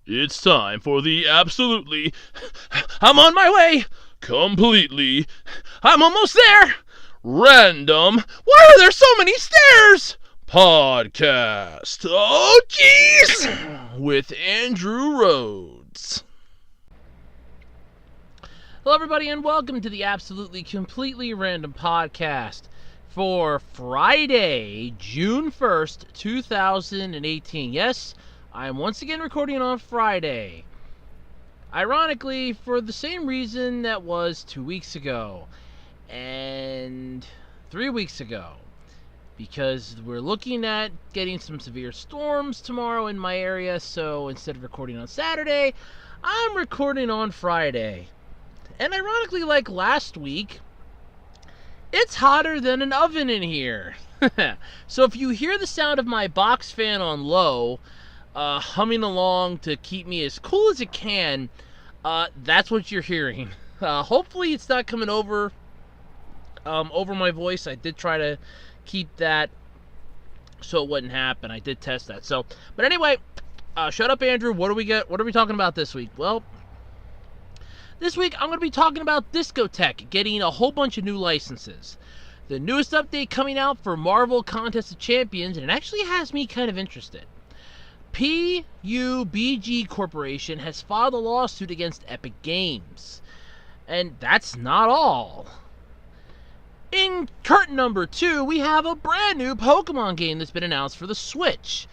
It's time for the absolutely. I'm on my way! Completely. I'm almost there! Random. Why are there so many stairs? Podcast. Oh, jeez! With Andrew Rhodes. Hello, everybody, and welcome to the Absolutely Completely Random Podcast for Friday, June 1st, 2018. Yes, I'm once again recording on Friday. Ironically, for the same reason that was 2 weeks ago and 3 weeks ago. Because we're looking at getting some severe storms tomorrow in my area, so instead of recording on Saturday, I'm recording on Friday. And ironically, like last week, it's hotter than an oven in here. So if you hear the sound of my box fan on low, humming along to keep me as cool as it can, that's what you're hearing. Hopefully it's not coming over my voice. I did try to keep that so it wouldn't happen. I did test that. But anyway, shut up, Andrew. What are we talking about this week? Well, this week, I'm going to be talking about Discotek getting a whole bunch of new licenses. The newest update coming out for Marvel Contest of Champions, and it actually has me kind of interested. PUBG Corporation has filed a lawsuit against Epic Games. And that's not all. In curtain number 2, we have a brand new Pokemon game that's been announced for the Switch.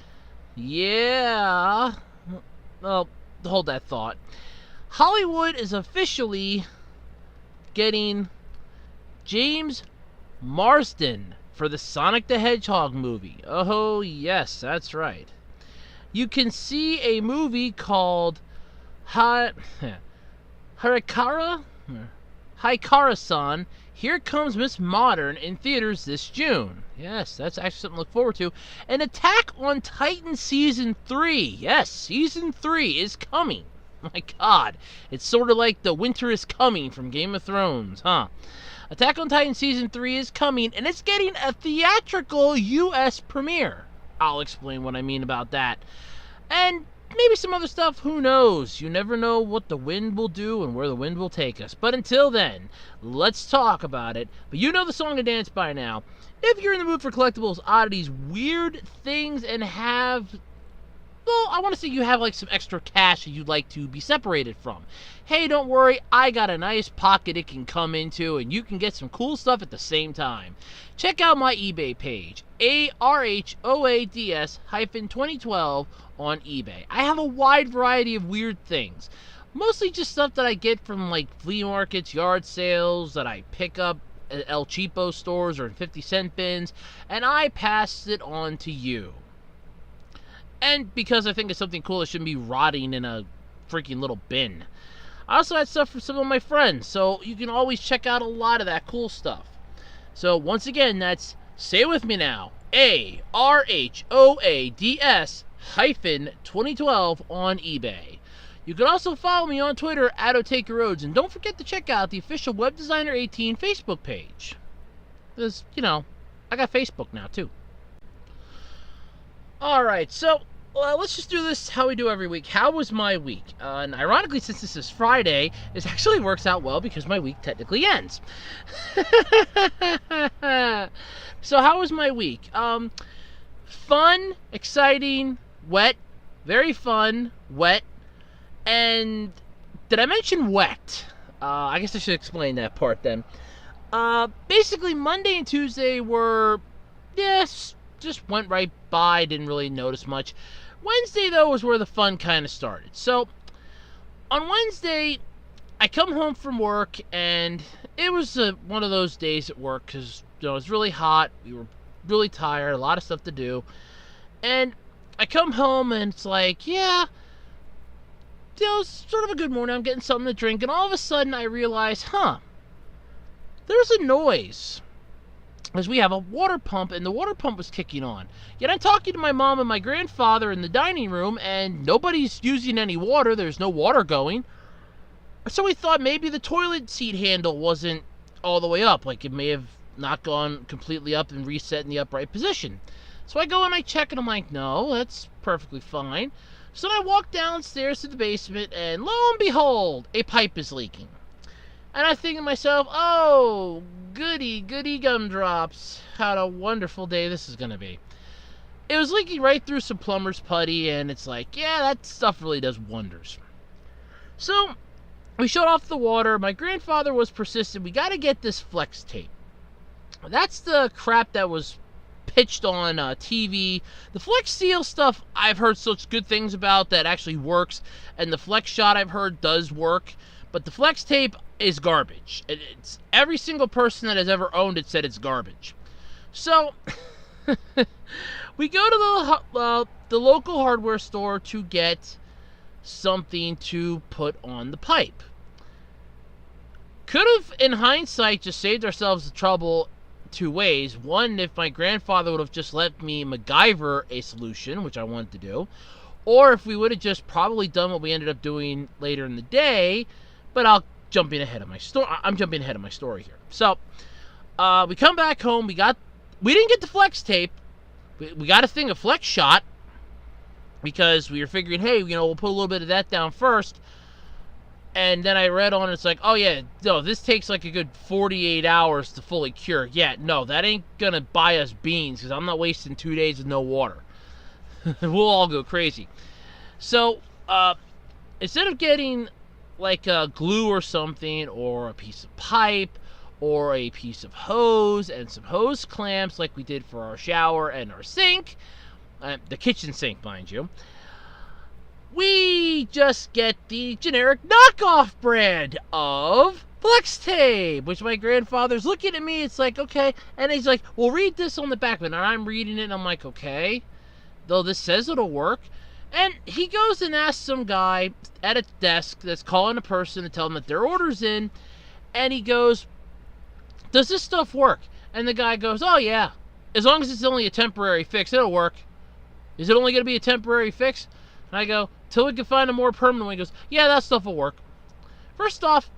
Yeah. Well, hold that thought. Hollywood is officially getting James Marsden for the Sonic the Hedgehog movie. Oh, yes, that's right. You can see a movie called Hikara-san, Here Comes Miss Modern in theaters this June. Yes, that's actually something to look forward to. And Attack on Titan Season 3. Yes, Season 3 is coming. My God, it's sort of like the winter is coming from Game of Thrones, huh? Attack on Titan Season 3 is coming, and it's getting a theatrical U.S. premiere. I'll explain what I mean about that. And maybe some other stuff, who knows? You never know what the wind will do and where the wind will take us. But until then, let's talk about it. But you know the song to dance by now. If you're in the mood for collectibles, oddities, weird things, and I want to say you have like some extra cash that you'd like to be separated from. Hey, don't worry, I got a nice pocket it can come into, and you can get some cool stuff at the same time. Check out my eBay page, ARHOADS-2012 on eBay. I have a wide variety of weird things. Mostly just stuff that I get from like flea markets, yard sales, that I pick up at El Cheapo stores or in 50-cent bins, and I pass it on to you. And because I think it's something cool, it shouldn't be rotting in a freaking little bin. I also had stuff from some of my friends, so you can always check out a lot of that cool stuff. So once again, that's, say it with me now, ARHOADS-2012 on eBay. You can also follow me on Twitter at OtakerRhodes, and don't forget to check out the official Web Designer 18 Facebook page. Because, I got Facebook now too. Alright, so let's just do this how we do every week. How was my week? And ironically, since this is Friday, this actually works out well because my week technically ends. So how was my week? Fun, exciting, wet, very fun, wet, and did I mention wet? I guess I should explain that part then. Basically, Monday and Tuesday were, yes, just went right by, didn't really notice much. Wednesday, though, was where the fun kind of started. So, on Wednesday, I come home from work, and it was one of those days at work, because, it was really hot, we were really tired, a lot of stuff to do, and I come home, and it's like, yeah, it's sort of a good morning, I'm getting something to drink, and all of a sudden, I realize, there's a noise. Because we have a water pump, and the water pump was kicking on. Yet I'm talking to my mom and my grandfather in the dining room, and nobody's using any water. There's no water going. So we thought maybe the toilet seat handle wasn't all the way up. Like, it may have not gone completely up and reset in the upright position. So I go and I check, and I'm like, no, that's perfectly fine. So I walk downstairs to the basement, and lo and behold, a pipe is leaking. And I think to myself, oh, goody, goody gumdrops. What a wonderful day this is going to be. It was leaking right through some plumber's putty, and it's like, yeah, that stuff really does wonders. So we shut off the water. My grandfather was persistent. We got to get this flex tape. That's the crap that was pitched on TV. The Flex Seal stuff I've heard such good things about that actually works, and the Flex Shot I've heard does work, but the Flex Tape is garbage. It's every single person that has ever owned it said it's garbage. So we go to the local hardware store to get something to put on the pipe. Could have, in hindsight, just saved ourselves the trouble two ways. One, if my grandfather would have just let me MacGyver a solution, which I wanted to do, or if we would have just probably done what we ended up doing later in the day. But I'm jumping ahead of my story here. So we come back home. We didn't get the Flex Tape. We got a thing of Flex Shot because we were figuring, hey, we'll put a little bit of that down first. And then I read on, it's like, oh yeah, no, this takes like a good 48 hours to fully cure. Yeah, no, that ain't gonna buy us beans, because I'm not wasting 2 days with no water. We'll all go crazy. So, instead of getting like a glue or something, or a piece of pipe, or a piece of hose, and some hose clamps like we did for our shower and our sink, the kitchen sink, mind you, we just get the generic knockoff brand of Flex Tape, which my grandfather's looking at me. It's like, okay. And he's like, well, read this on the back of it. And I'm reading it, and I'm like, okay. Though this says it'll work. And he goes and asks some guy at a desk that's calling a person to tell them that their order's in. And he goes, does this stuff work? And the guy goes, oh, yeah. As long as it's only a temporary fix, it'll work. Is it only going to be a temporary fix? And I go, till we can find a more permanent one. He goes, yeah, that stuff will work. First off,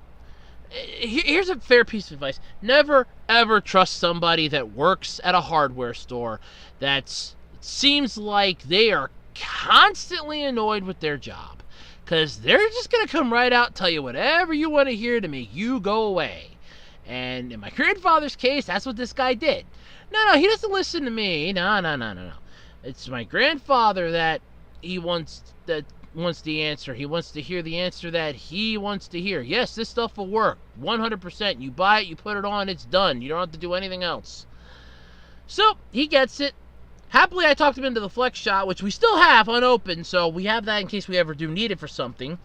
here's a fair piece of advice. Never, ever trust somebody that works at a hardware store that seems like they are constantly annoyed with their job. Because they're just going to come right out and tell you whatever you want to hear to make you go away. And in my grandfather's case, that's what this guy did. No, he doesn't listen to me. No. It's my grandfather that wants the answer. He wants to hear the answer that he wants to hear. Yes, this stuff will work. 100%. You buy it, you put it on, it's done. You don't have to do anything else. So, he gets it. Happily, I talked him into the Flex Shot, which we still have unopened, so we have that in case we ever do need it for something.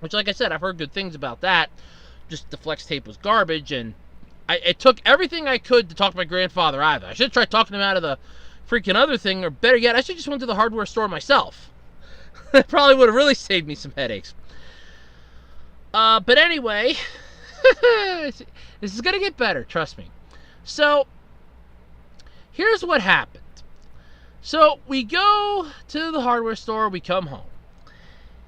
Which, like I said, I've heard good things about that. Just the Flex Tape was garbage, and it took everything I could to talk my grandfather out of it. I should have tried talking him out of the freaking other thing, or better yet, I should just went to the hardware store myself. That probably would have really saved me some headaches. But anyway, this is going to get better, trust me. So, here's what happened. So, we go to the hardware store, we come home.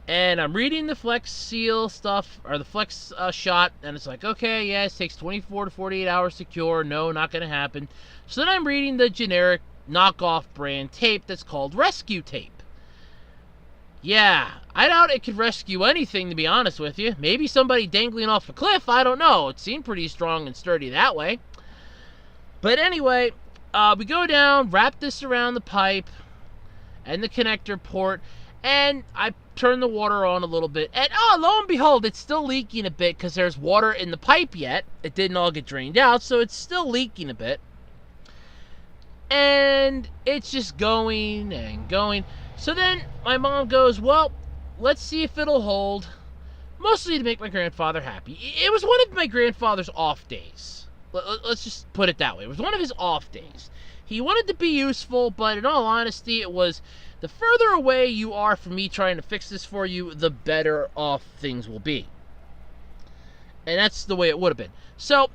And I'm reading the Flex Seal stuff, or the Flex Shot, and it's like, okay, yeah, it takes 24 to 48 hours to cure. No, not going to happen. So then I'm reading the generic knockoff brand tape that's called Rescue Tape. Yeah, I doubt it could rescue anything, to be honest with you. Maybe somebody dangling off a cliff, I don't know. It seemed pretty strong and sturdy that way. But anyway, we go down, wrap this around the pipe and the connector port, and I turn the water on a little bit. And lo and behold, it's still leaking a bit because there's water in the pipe yet. It didn't all get drained out, so it's still leaking a bit. And it's just going and going. So then my mom goes, well, let's see if it'll hold. Mostly to make my grandfather happy. It was one of my grandfather's off days. Let's just put it that way. It was one of his off days. He wanted to be useful, but in all honesty, it was the further away you are from me trying to fix this for you, the better off things will be. And that's the way it would have been. So,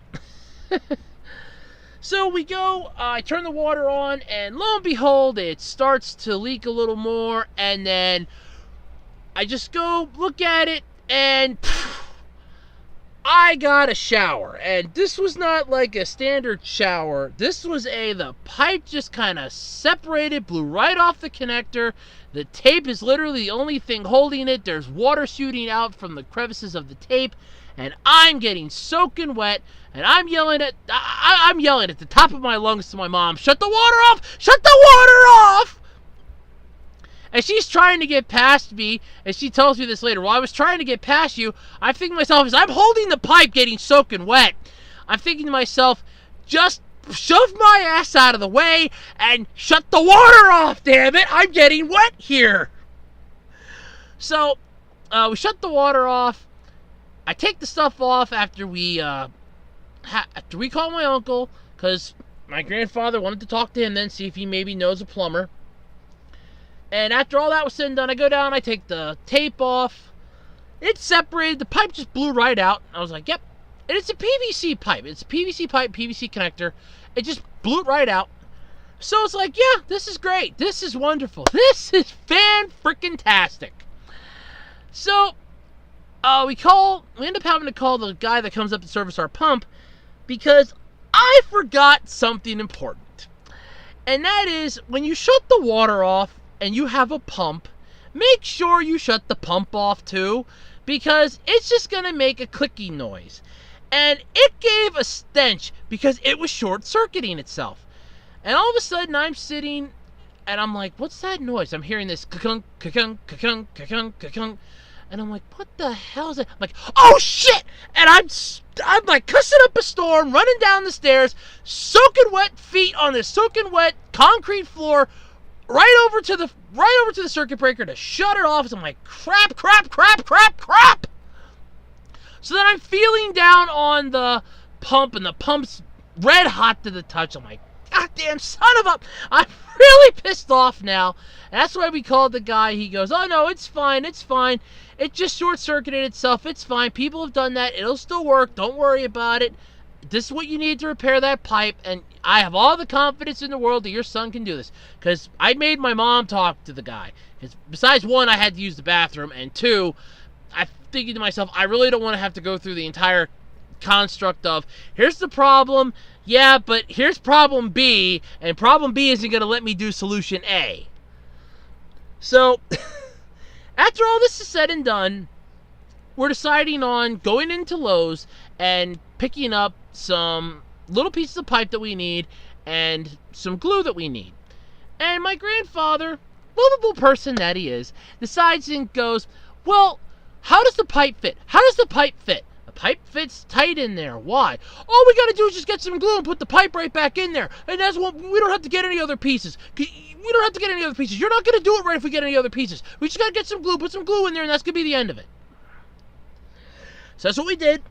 so we go, I turn the water on, and lo and behold, it starts to leak a little more, and then I just go look at it, and I got a shower, and this was not like a standard shower. This was the pipe just kind of separated, blew right off the connector. The tape is literally the only thing holding it. There's water shooting out from the crevices of the tape, and I'm getting soaking wet, and I'm yelling at the top of my lungs to my mom, "Shut the water off! Shut the water off!" And she's trying to get past me, and she tells me this later. While I was trying to get past you, I'm thinking to myself, as I'm holding the pipe getting soaking wet, I'm thinking to myself, just shove my ass out of the way and shut the water off, damn it! I'm getting wet here! So, we shut the water off. I take the stuff off after we call my uncle, because my grandfather wanted to talk to him then, see if he maybe knows a plumber. And after all that was said and done, I go down, I take the tape off. It's separated. The pipe just blew right out. I was like, yep. And it's a PVC pipe. It's a PVC pipe, PVC connector. It just blew it right out. So it's like, yeah, this is great. This is wonderful. This is fan-frickin-tastic. So, we end up having to call the guy that comes up to service our pump because I forgot something important. And that is, when you shut the water off, and you have a pump, make sure you shut the pump off too, because it's just going to make a clicking noise. And it gave a stench because it was short-circuiting itself. And all of a sudden, I'm sitting, and I'm like, what's that noise? I'm hearing this ka-kunk, ka-kunk, ka-kunk, ka-kunk, ka-kunk. And I'm like, what the hell is that? I'm like, oh shit! And I'm like cussing up a storm, running down the stairs, soaking wet feet on this soaking wet concrete floor, right over to the circuit breaker to shut it off. So I'm like, crap. So then I'm feeling down on the pump, and the pump's red hot to the touch. I'm like, goddamn son of a... I'm really pissed off now. And that's why we called the guy. He goes, oh no, it's fine. It just short-circuited itself. It's fine. People have done that. It'll still work. Don't worry about it. This is what you need to repair that pipe, and I have all the confidence in the world that your son can do this. Because I made my mom talk to the guy. Because besides, one, I had to use the bathroom, and two, I'm thinking to myself, I really don't want to have to go through the entire construct of, here's the problem, yeah, but here's problem B, and problem B isn't going to let me do solution A. So, after all this is said and done, we're deciding on going into Lowe's and picking up some little pieces of pipe that we need and some glue that we need. And my grandfather, lovable person that he is, decides and goes, well, how does the pipe fit? The pipe fits tight in there. Why? All we gotta do is just get some glue and put the pipe right back in there. And that's what, we don't have to get any other pieces. You're not gonna do it right if we get any other pieces. We just gotta get some glue, put some glue in there, and that's gonna be the end of it. So that's what we did.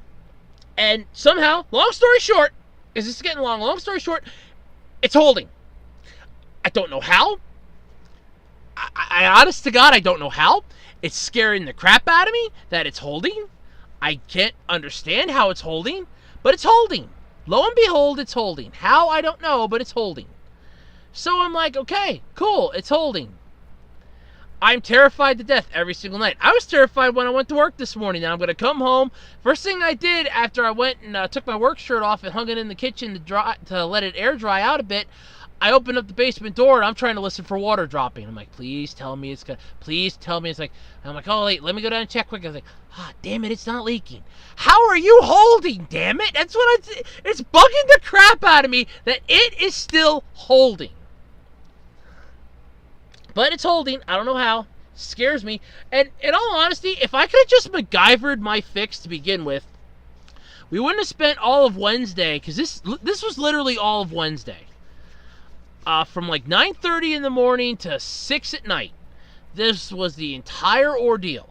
And somehow, long story short, because this is getting long story short, it's holding. I don't know how. I honest to God, I don't know how. It's scaring the crap out of me that it's holding. I can't understand how it's holding, but it's holding. Lo and behold, it's holding. How, I don't know, but it's holding. So I'm like, okay, cool, it's holding. I'm terrified to death every single night. I was terrified when I went to work this morning. Now I'm going to come home. First thing I did after I went and took my work shirt off and hung it in the kitchen to let it air dry out a bit, I opened up the basement door and I'm trying to listen for water dropping. I'm like, please tell me it's like, I'm like, oh wait, let me go down and check quick. I was like, damn it, it's not leaking. How are you holding, damn it? That's what it's bugging the crap out of me that it is still holding. But it's holding. I don't know how. It scares me. And in all honesty, if I could have just MacGyvered my fix to begin with, we wouldn't have spent all of Wednesday, because this was literally all of Wednesday. From like 9:30 in the morning to 6 at night. This was the entire ordeal.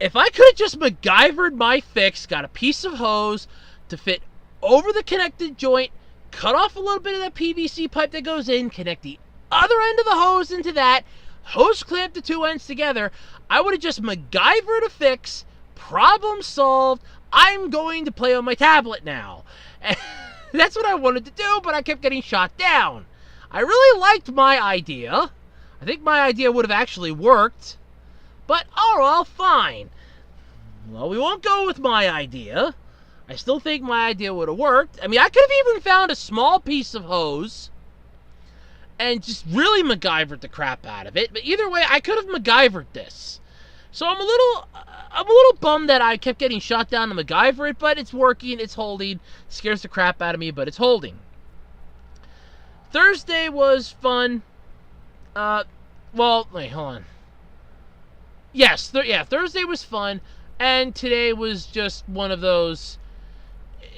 If I could have just MacGyvered my fix, got a piece of hose to fit over the connected joint, cut off a little bit of that PVC pipe that goes in, connect the other end of the hose into that, hose clamp the two ends together, I would have just MacGyvered a fix, problem solved, I'm going to play on my tablet now. And that's what I wanted to do, but I kept getting shot down. I really liked my idea. I think my idea would have actually worked, but oh well, fine. Well, we won't go with my idea. I still think my idea would have worked. I mean, I could have even found a small piece of hose and just really MacGyvered the crap out of it. But either way, I could have MacGyvered this. So I'm a little bummed that I kept getting shot down to MacGyver it, but it's working, it's holding. It scares the crap out of me, but it's holding. Thursday was fun. Wait, hold on. Yes, Thursday was fun, and today was just one of those,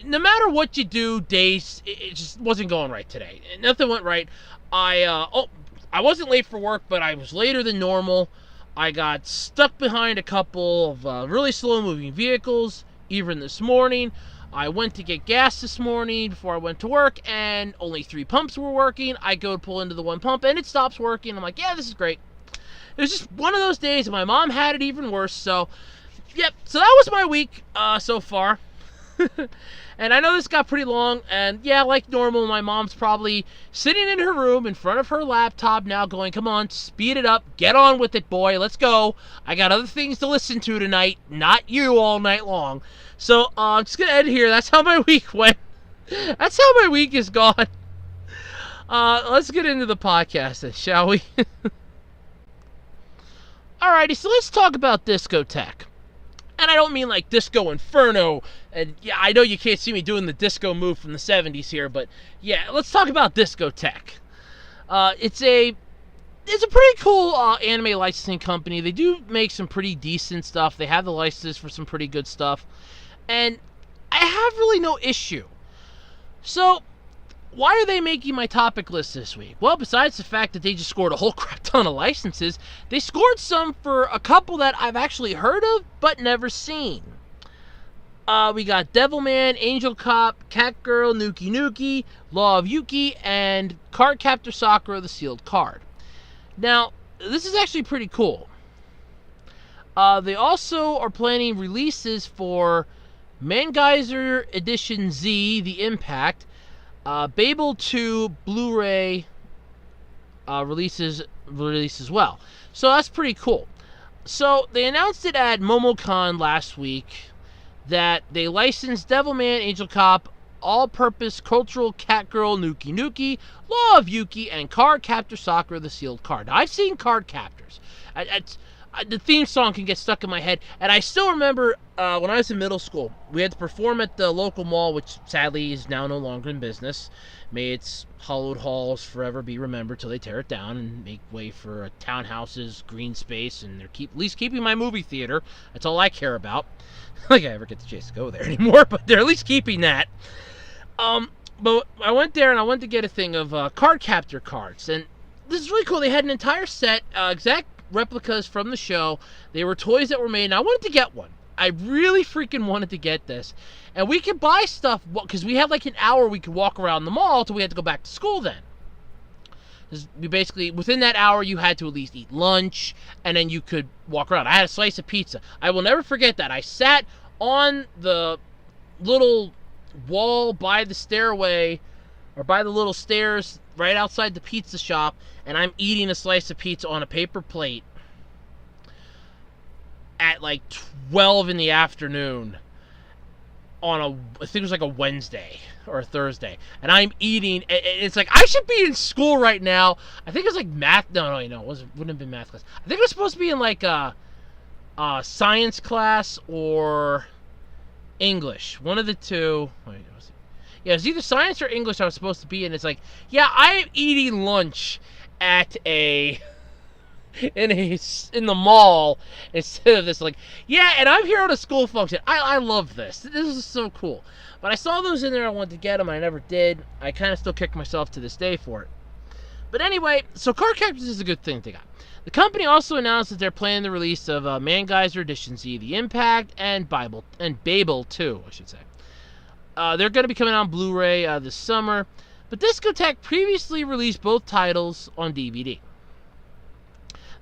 no matter what you do, days, it just wasn't going right today. Nothing went right. I wasn't late for work, but I was later than normal. I got stuck behind a couple of really slow-moving vehicles, even this morning. I went to get gas this morning before I went to work, and only 3 pumps were working. I go to pull into the one pump, and it stops working. I'm like, yeah, this is great. It was just one of those days, and my mom had it even worse. So, yep. So that was my week so far. And I know this got pretty long, and yeah, like normal, my mom's probably sitting in her room in front of her laptop now going, come on, speed it up, get on with it, boy, let's go. I got other things to listen to tonight, not you all night long. So, I'm just going to end here. That's how my week went. That's how my week is gone. Let's get into the podcast then, shall we? Alrighty, so let's talk about discotheque. And I don't mean like Disco Inferno, and yeah, I know you can't see me doing the disco move from the 70s here, but yeah, let's talk about discotheque. It's a pretty cool anime licensing company. They do make some pretty decent stuff. They have the licenses for some pretty good stuff, and I have really no issue. So, why are they making my topic list this week? Well, besides the fact that they just scored a whole crap ton of licenses, they scored some for a couple that I've actually heard of but never seen. We got Devilman, Angel Cop, Cat Girl, Nuki Nuki, Law of Yuki, and Cardcaptor Sakura: The Sealed Card. Now, this is actually pretty cool. They also are planning releases for Mangeyser Edition Z, The Impact, Babel 2 Blu-ray releases as well. So that's pretty cool. So they announced it at MomoCon last week that they licensed Devilman, Angel Cop, All-Purpose Cultural Cat Girl, Nuki Nuki, Law of Yuki, and Cardcaptor Sakura: The Sealed Card. Now, I've seen Cardcaptors. The theme song can get stuck in my head, and I still remember when I was in middle school, we had to perform at the local mall, which sadly is now no longer in business. May its hallowed halls forever be remembered till they tear it down and make way for townhouses, green space, and they're at least keeping my movie theater. That's all I care about. Like I ever get the chance to go there anymore, but they're at least keeping that. But I went there and I wanted to get a thing of Cardcaptor cards, and this is really cool. They had an entire set, exact replicas from the show. They were toys that were made, and I wanted to get one. I really freaking wanted to get this. And we could buy stuff, because we had like an hour we could walk around the mall till we had to go back to school then. We basically, within that hour, you had to at least eat lunch, and then you could walk around. I had a slice of pizza. I will never forget that. I sat on the little wall by the stairway, or by the little stairs right outside the pizza shop, and I'm eating a slice of pizza on a paper plate at like 12 in the afternoon on I think it was like a Wednesday or a Thursday, and I'm eating, and it's like, I should be in school right now. I think it was like math, no, it wouldn't have been math class. I think it was supposed to be in like a science class or English, one of the two. Yeah, it was either science or English I was supposed to be in. It's like, yeah, I'm eating lunch at in the mall instead of this. Like, yeah, and I'm here at a school function. I love this. This is so cool. But I saw those in there. I wanted to get them. I never did. I kind of still kick myself to this day for it. But anyway, so Cardcaptors is a good thing they got. The company also announced that they're planning the release of Mangeyser Edition Z, The Impact, and Babel 2, I should say. They're going to be coming out on Blu-ray this summer. But Discotheque previously released both titles on DVD.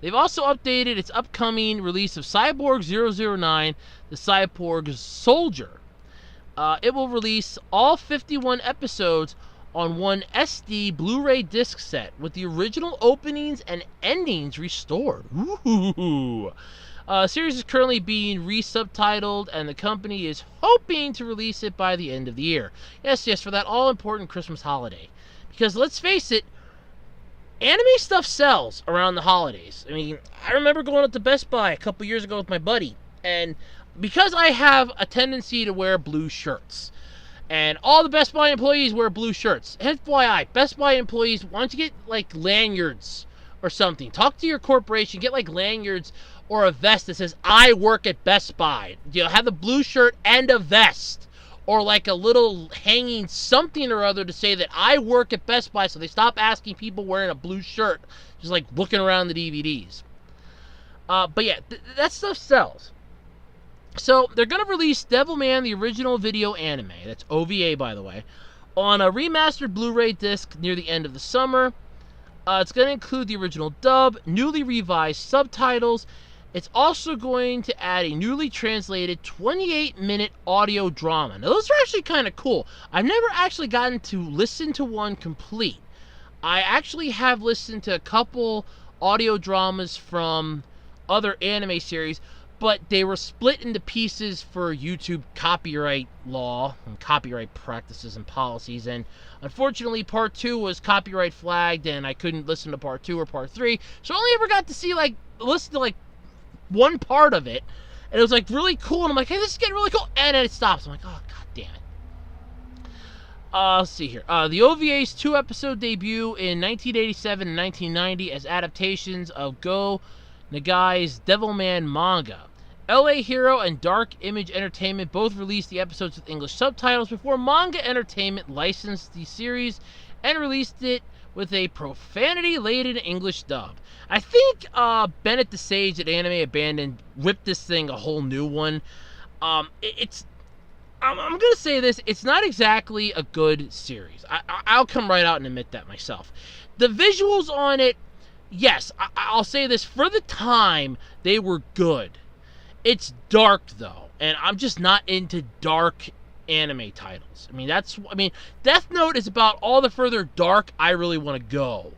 They've also updated its upcoming release of Cyborg 009, The Cyborg Soldier. It will release all 51 episodes on one SD Blu-ray disc set with the original openings and endings restored. Ooh. Series is currently being re-subtitled, and the company is hoping to release it by the end of the year. Yes, for that all-important Christmas holiday. Because let's face it, anime stuff sells around the holidays. I mean, I remember going up to Best Buy a couple years ago with my buddy, and because I have a tendency to wear blue shirts, and all the Best Buy employees wear blue shirts. FYI, Best Buy employees, why don't you get like lanyards or something? Talk to your corporation, get like lanyards or a vest that says, I work at Best Buy. You know, have the blue shirt and a vest. Or like a little hanging something or other to say that I work at Best Buy, so they stop asking people wearing a blue shirt, just like looking around the DVDs. But yeah, that stuff sells. So they're going to release Devilman, the original video anime, that's OVA by the way, on a remastered Blu-ray disc near the end of the summer. It's going to include the original dub, newly revised subtitles. It's also going to add a newly translated 28-minute audio drama. Now those are actually kind of cool. I've never actually gotten to listen to one complete. I actually have listened to a couple audio dramas from other anime series, but they were split into pieces for YouTube copyright law and copyright practices and policies. And unfortunately, part 2 was copyright flagged, and I couldn't listen to part 2 or part 3. So I only ever got to see listen to one part of it, and it was like really cool. And I'm like, hey, this is getting really cool. And then it stops. I'm like, oh god damn it. Let's see here. The OVA's 2-episode debut in 1987 and 1990 as adaptations of Go Nagai's Devilman manga. LA Hero and Dark Image Entertainment both released the episodes with English subtitles before Manga Entertainment licensed the series and released it with a profanity-laden English dub. I think Bennett the Sage at Anime Abandoned whipped this thing a whole new one. I'm going to say this, it's not exactly a good series. I'll come right out and admit that myself. The visuals on it, yes, I'll say this, for the time, they were good. It's dark, though, and I'm just not into dark anime titles. I mean, Death Note is about all the further dark I really want to go.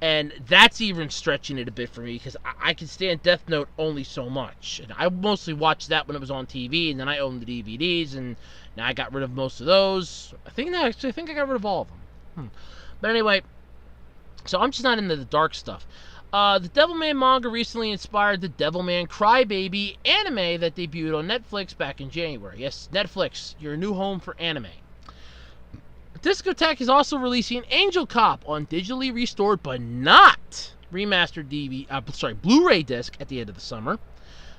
And that's even stretching it a bit for me, because I can stand Death Note only so much. And I mostly watched that when it was on TV, and then I owned the DVDs, and now I got rid of most of those. I think I got rid of all of them. But anyway, so I'm just not into the dark stuff. The Devilman manga recently inspired the Devilman Crybaby anime that debuted on Netflix back in January. Yes, Netflix, your new home for anime. Discotek is also releasing Angel Cop on digitally restored but not remastered Blu-ray disc at the end of the summer.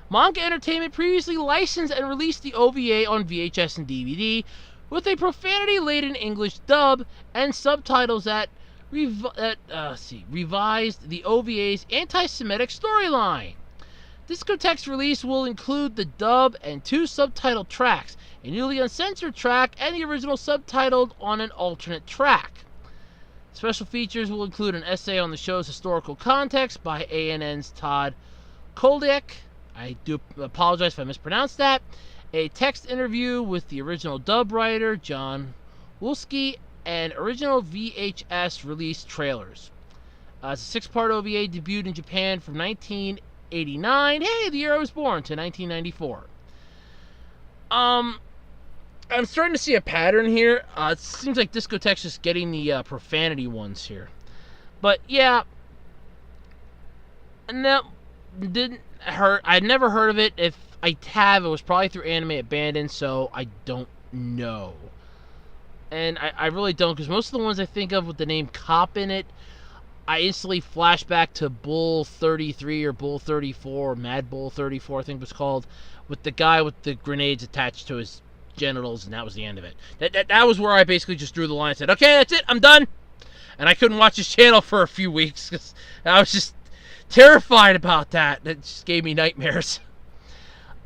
Manga Entertainment previously licensed and released the OVA on VHS and DVD with a profanity-laden English dub and subtitles that revised the OVA's anti-Semitic storyline. Discotek's release will include the dub and 2 subtitled tracks, a newly uncensored track, and the original subtitled on an alternate track. Special features will include an essay on the show's historical context by ANN's Todd Koldiak. I do apologize if I mispronounced that. A text interview with the original dub writer, John Wolski, and original VHS release trailers. It's a 6-part OVA debuted in Japan from 1989. Hey, the year I was born, to 1994. I'm starting to see a pattern here. It seems like Discotek's just getting the profanity ones here. But yeah, no, didn't hurt. I'd never heard of it. If I have, it was probably through Anime Abandoned, so I don't know. And I really don't, because most of the ones I think of with the name Cop in it, I instantly flash back to Bull 33 or Bull 34, or Mad Bull 34, I think it was called, with the guy with the grenades attached to his genitals, and that was the end of it. That was where I basically just drew the line and said, okay, that's it, I'm done. And I couldn't watch his channel for a few weeks, because I was just terrified about that. It just gave me nightmares.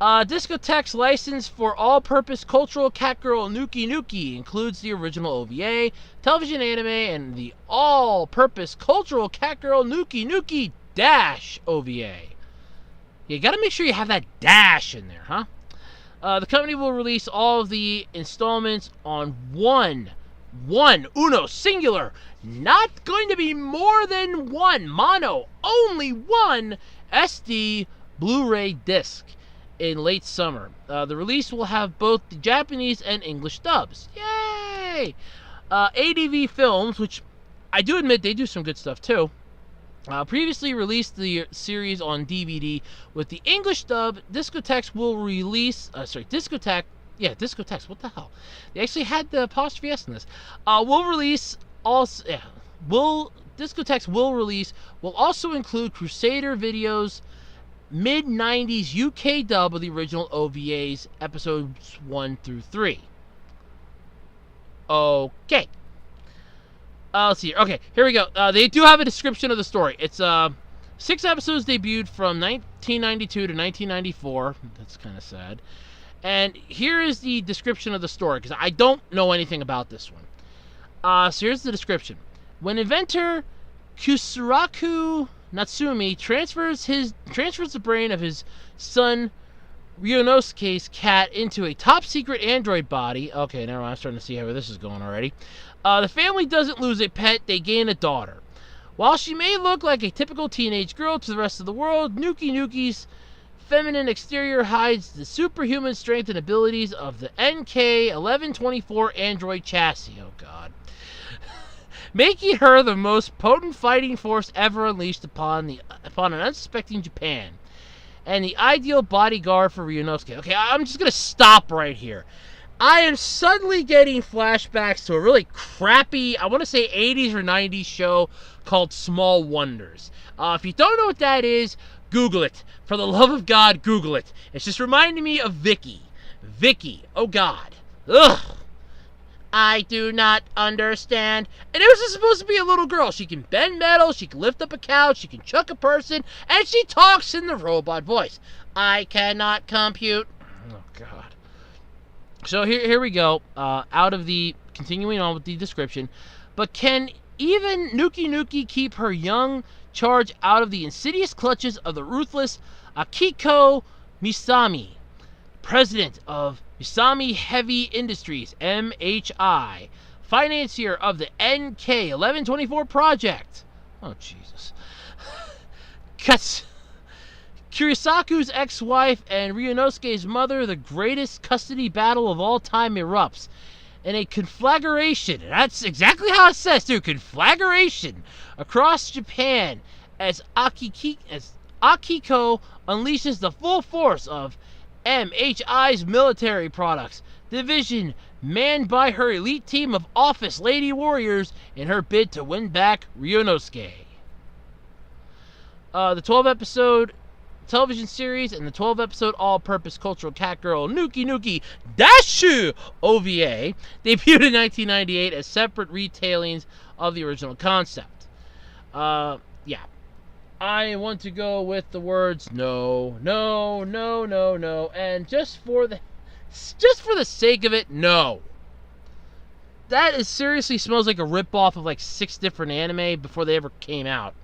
Discotek's license for all-purpose cultural catgirl Nuki Nuki includes the original OVA, television anime, and the all-purpose cultural catgirl Nuki Nuki dash OVA. You gotta make sure you have that dash in there, huh? The company will release all of the installments on uno, singular, not going to be more than one, mono, only one SD Blu-ray disc in late summer. The release will have both the Japanese and English dubs. Yay! ADV Films, which I do admit they do some good stuff too, previously released the series on DVD with the English dub. Discotex will release... Discotex... Yeah, Discotex. What the hell? They actually had the apostrophe S in this. Will release... also. Yeah, Discotex will also include Crusader Videos' mid-90s UK dub of the original OVAs, episodes 1 through 3. Okay. Let's see here. Okay, here we go. They do have a description of the story. It's 6 episodes debuted from 1992 to 1994. That's kind of sad. And here is the description of the story, because I don't know anything about this one. So here's the description. When inventor Kusuraku Natsumi transfers the brain of his son Ryunosuke's cat into a top-secret android body. Okay, now I'm starting to see how this is going already. The family doesn't lose a pet, they gain a daughter. While she may look like a typical teenage girl to the rest of the world, Nuki Nuki's feminine exterior hides the superhuman strength and abilities of the NK-1124 android chassis. Oh, God. Making her the most potent fighting force ever unleashed upon an unsuspecting Japan, and the ideal bodyguard for Ryunosuke. Okay, I'm just going to stop right here. I am suddenly getting flashbacks to a really crappy, I want to say 80s or 90s show called Small Wonders. If you don't know what that is, Google it. For the love of God, Google it. It's just reminding me of Vicky. Vicky, oh God. Ugh. I do not understand. And it was just supposed to be a little girl. She can bend metal, she can lift up a couch, she can chuck a person, and she talks in the robot voice. I cannot compute. Oh, God. So here we go. Continuing on with the description. But can even Nuki Nuki keep her young charge out of the insidious clutches of the ruthless Akiko Misami, president of Misami Heavy Industries, MHI, financier of the NK-1124 project? Oh, Jesus. Kurisaku's ex-wife and Ryunosuke's mother, the greatest custody battle of all time erupts in a conflagration. That's exactly how it says, too. Conflagration across Japan as Akiko unleashes the full force of MHI's military products division, manned by her elite team of office lady warriors in her bid to win back Ryunosuke. The 12-episode television series and the 12-episode all-purpose cultural cat girl Nuki Nuki Dashu OVA debuted in 1998 as separate retellings of the original concept. Yeah. I want to go with the words no, no, no, no, no, and just for the sake of it, no. That seriously smells like a rip-off of like 6 different anime before they ever came out.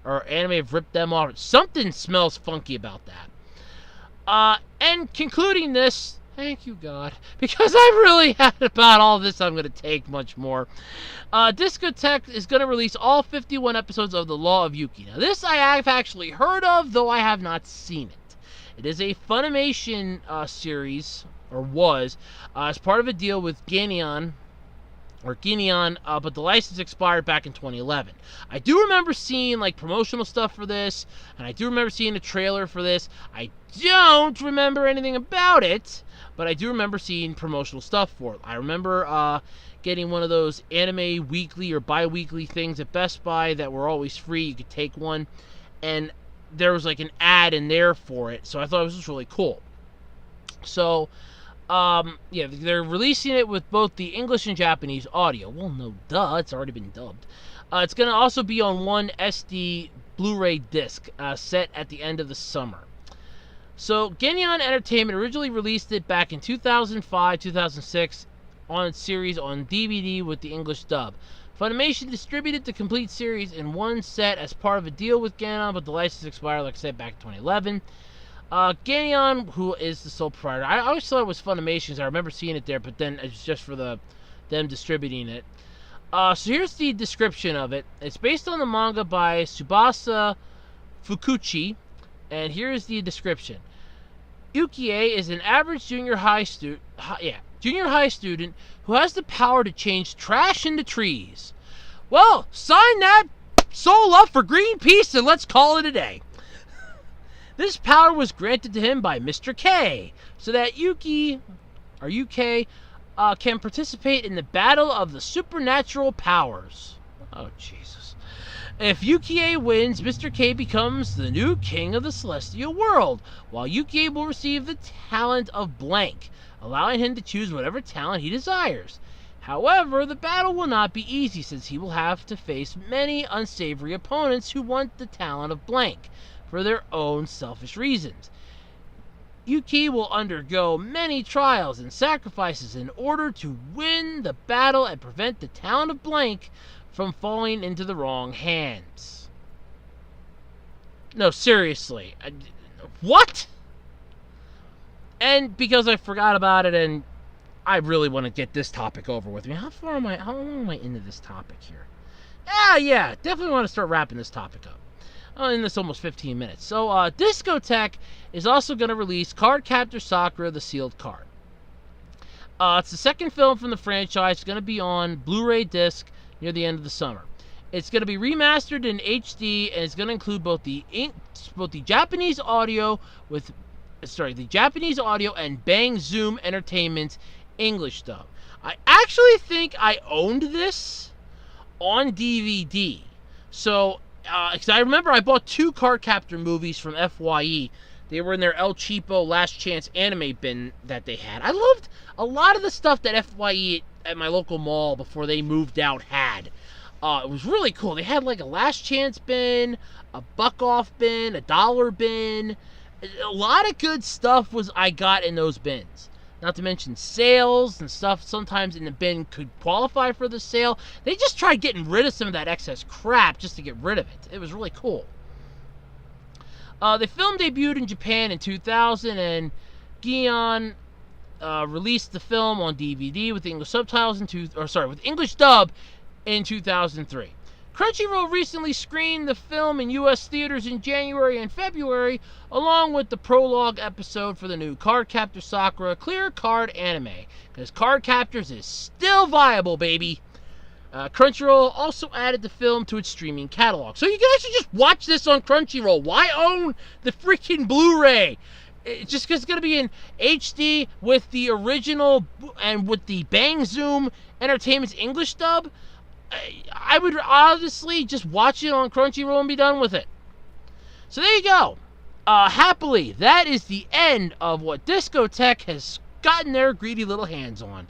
Or anime have ripped them off. Something smells funky about that. And concluding this, thank you, God, because I've really had about all this. I'm going to take much more. Discotex is going to release all 51 episodes of The Law of Yuki. Now, this I have actually heard of, though I have not seen it. It is a Funimation series, or was, as part of a deal with Geneon, but the license expired back in 2011. I do remember seeing like promotional stuff for this, and I do remember seeing a trailer for this. I don't remember anything about it, but I do remember seeing promotional stuff for it. I remember getting one of those anime weekly or bi-weekly things at Best Buy that were always free. You could take one, and there was like an ad in there for it, so I thought it was just really cool. So yeah, they're releasing it with both the English and Japanese audio. Well, no duh, it's already been dubbed. It's going to also be on one SD Blu-ray disc set at the end of the summer. So, Geneon Entertainment originally released it back in 2005-2006 on its series on DVD with the English dub. Funimation distributed the complete series in one set as part of a deal with Geneon, but the license expired, like I said, back in 2011. Geneon, who is the sole proprietor, I always thought it was Funimation, because I remember seeing it there, but then it's just for them distributing it. So here's the description of it. It's based on the manga by Tsubasa Fukuchi, And here is the description. Ukie is an average junior high student who has the power to change trash into trees. Well, sign that soul up for Greenpeace and let's call it a day. This power was granted to him by Mr. K, so that UK can participate in the battle of the supernatural powers. Oh, Jesus. If Ukie wins, Mr. K becomes the new king of the celestial world, while Ukie will receive the talent of blank, allowing him to choose whatever talent he desires. However, the battle will not be easy, since he will have to face many unsavory opponents who want the talent of blank for their own selfish reasons. Ukie will undergo many trials and sacrifices in order to win the battle and prevent the talent of blank from falling into the wrong hands. No, seriously. What? And because I forgot about it and I really want to get this topic over with. How long am I into this topic here? Yeah, definitely want to start wrapping this topic up. In this almost 15 minutes. So, Discotek is also going to release Cardcaptor Sakura: The Sealed Card. It's the second film from the franchise. It's going to be on Blu-ray disc near the end of the summer. It's going to be remastered in HD, and it's going to include both the Japanese audio and Bang Zoom Entertainment English dub. I actually think I owned this on DVD. So, because I remember I bought 2 Cardcaptor movies from FYE. They were in their El Cheapo Last Chance anime bin that they had. I loved a lot of the stuff that FYE at my local mall before they moved out had. It was really cool. They had like a Last Chance bin, a Buck Off bin, a Dollar bin. A lot of good stuff I got in those bins. Not to mention sales and stuff sometimes in the bin could qualify for the sale. They just tried getting rid of some of that excess crap just to get rid of it. It was really cool. The film debuted in Japan in 2000, and Gion released the film on DVD with English subtitles with English dub in 2003. Crunchyroll recently screened the film in U.S. theaters in January and February, along with the prologue episode for the new Cardcaptor Sakura Clear Card anime, because Cardcaptors is still viable, baby. Crunchyroll also added the film to its streaming catalog. So you can actually just watch this on Crunchyroll. Why own the freaking Blu-ray? It's just because it's going to be in HD with the original and with the Bang Zoom Entertainment's English dub. I would honestly just watch it on Crunchyroll and be done with it. So there you go. Happily, that is the end of what Discotek has gotten their greedy little hands on.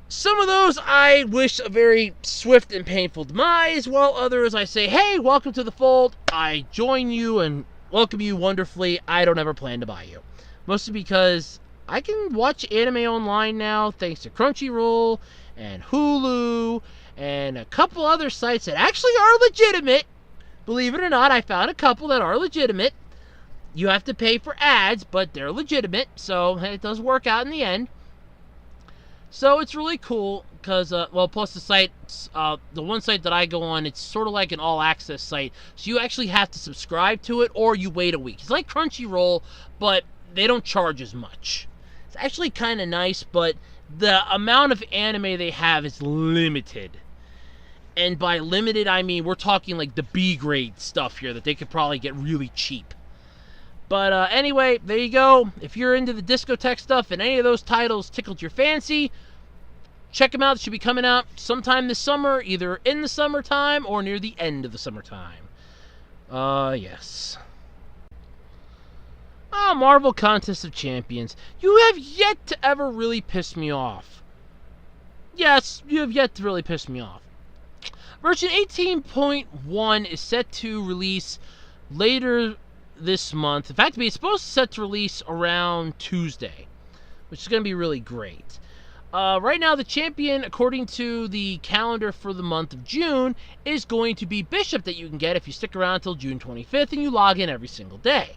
Some of those I wish a very swift and painful demise, while others I say, hey, welcome to the fold. I join you and welcome you wonderfully. I don't ever plan to buy you. Mostly because I can watch anime online now thanks to Crunchyroll and Hulu and a couple other sites that actually are legitimate. Believe it or not, I found a couple that are legitimate. You have to pay for ads, but they're legitimate, so it does work out in the end. So it's really cool because, plus the site, the one site that I go on, it's sort of like an all-access site. So you actually have to subscribe to it or you wait a week. It's like Crunchyroll, but they don't charge as much. It's actually kind of nice, but the amount of anime they have is limited. And by limited, I mean we're talking like the B-grade stuff here that they could probably get really cheap. But anyway, there you go. If you're into the Discotek stuff and any of those titles tickled your fancy, check them out. They should be coming out sometime this summer, either in the summertime or near the end of the summertime. Yes. Marvel Contest of Champions. You have yet to ever really piss me off. Yes, you have yet to really piss me off. Version 18.1 is set to release later this month. In fact, it's supposed to set to release around Tuesday, which is going to be really great. Right now, the champion, according to the calendar for the month of June, is going to be Bishop, that you can get if you stick around until June 25th and you log in every single day.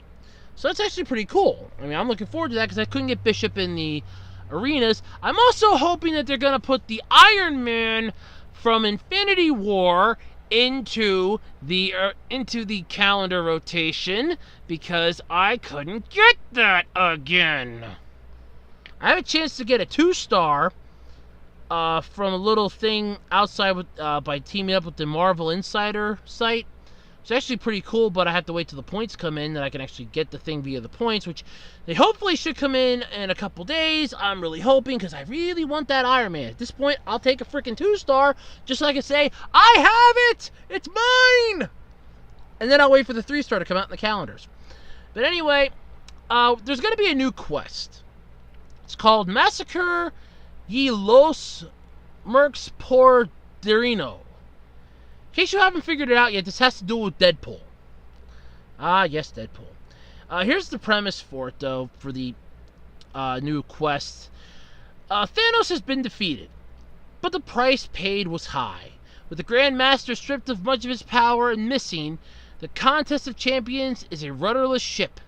So that's actually pretty cool. I mean, I'm looking forward to that because I couldn't get Bishop in the arenas. I'm also hoping that they're going to put the Iron Man from Infinity War into the calendar rotation because I couldn't get that again. I have a chance to get a 2-star from a little thing outside with, by teaming up with the Marvel Insider site. It's actually pretty cool, but I have to wait till the points come in that I can actually get the thing via the points, which they hopefully should come in a couple days. I'm really hoping because I really want that Iron Man. At this point, I'll take a freaking 2-star just so I can say, I have it! It's mine! And then I'll wait for the 3-star to come out in the calendars. But anyway, there's going to be a new quest. It's called Massacre Ye Los Mercs por Derino. In case you haven't figured it out yet, this has to do with Deadpool. Ah, yes, Deadpool. Here's the premise for it, though, for the new quest. Thanos has been defeated, but the price paid was high. With the Grand Master stripped of much of his power and missing, the Contest of Champions is a rudderless ship.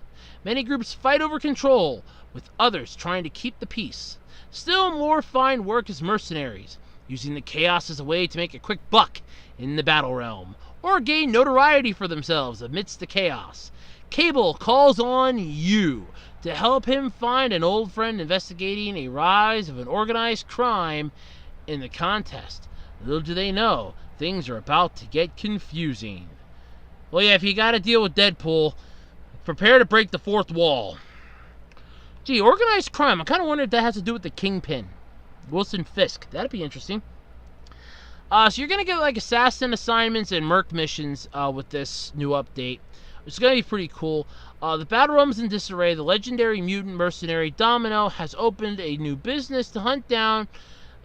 Many groups fight over control, with others trying to keep the peace. Still more find work as mercenaries, using the chaos as a way to make a quick buck in the battle realm, or gain notoriety for themselves amidst the chaos. Cable calls on you to help him find an old friend investigating a rise of an organized crime in the contest. Little do they know, things are about to get confusing. Well, yeah, if you gotta deal with Deadpool, prepare to break the fourth wall. Gee, organized crime. I kind of wonder if that has to do with the Kingpin. Wilson Fisk. That'd be interesting. So you're going to get like assassin assignments and merc missions with this new update. It's going to be pretty cool. The battle realm's in disarray. The legendary mutant mercenary Domino has opened a new business to hunt down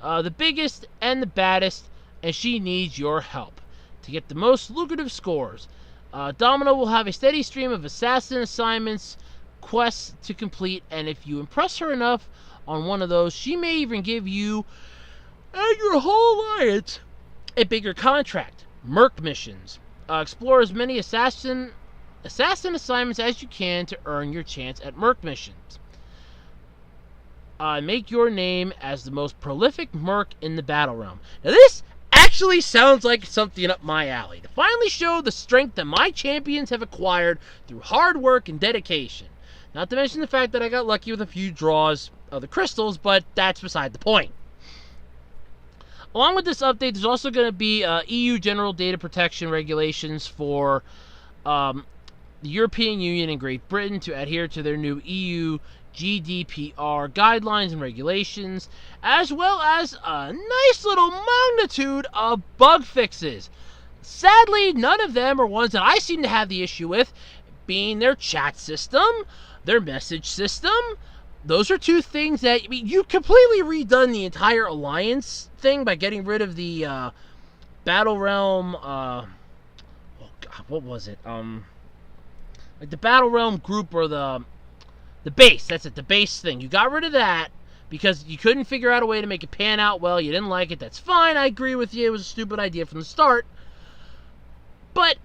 the biggest and the baddest, and she needs your help to get the most lucrative scores. Domino will have a steady stream of assassin assignments, quests to complete, and if you impress her enough on one of those, she may even give you and your whole alliance a bigger contract. Merc missions. Explore as many assassin assignments as you can to earn your chance at merc missions. Make your name as the most prolific merc in the battle realm. Now this actually sounds like something up my alley. To finally show the strength that my champions have acquired through hard work and dedication. Not to mention the fact that I got lucky with a few draws of the crystals, but that's beside the point. Along with this update, there's also going to be EU General Data Protection regulations for the European Union and Great Britain to adhere to their new EU GDPR guidelines and regulations, as well as a nice little magnitude of bug fixes. Sadly, none of them are ones that I seem to have the issue with, being their chat system, their message system. Those are two things that, I mean, you completely redone the entire Alliance thing by getting rid of the Battle Realm, oh god, what was it? Like the Battle Realm group or the base, that's it, the base thing. You got rid of that because you couldn't figure out a way to make it pan out well. You didn't like it, that's fine, I agree with you, it was a stupid idea from the start. But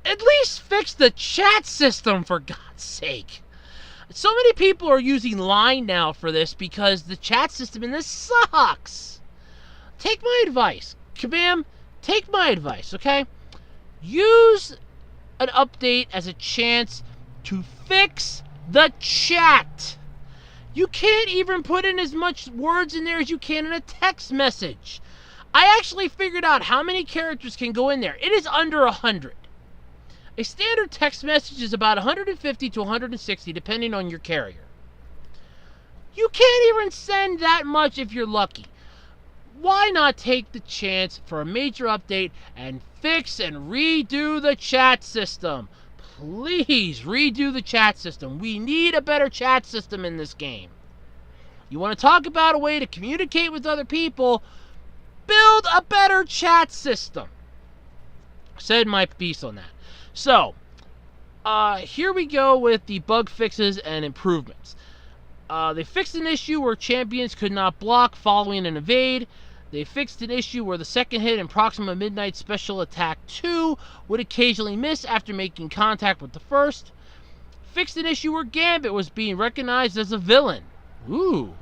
at least fix the chat system, for God's sake. So many people are using Line now for this because the chat system in this sucks. Take my advice. Kabam, take my advice, okay? Use an update as a chance to fix the chat. You can't even put in as much words in there as you can in a text message. I actually figured out how many characters can go in there. It is under 100. A standard text message is about 150 to 160, depending on your carrier. You can't even send that much if you're lucky. Why not take the chance for a major update and fix and redo the chat system? Please redo the chat system. We need a better chat system in this game. You want to talk about a way to communicate with other people? Build a better chat system. I said my piece on that. So, here we go with the bug fixes and improvements. They fixed an issue where champions could not block following an evade. They fixed an issue where the second hit in Proxima Midnight Special Attack 2 would occasionally miss after making contact with the first. Fixed an issue where Gambit was being recognized as a villain. Ooh.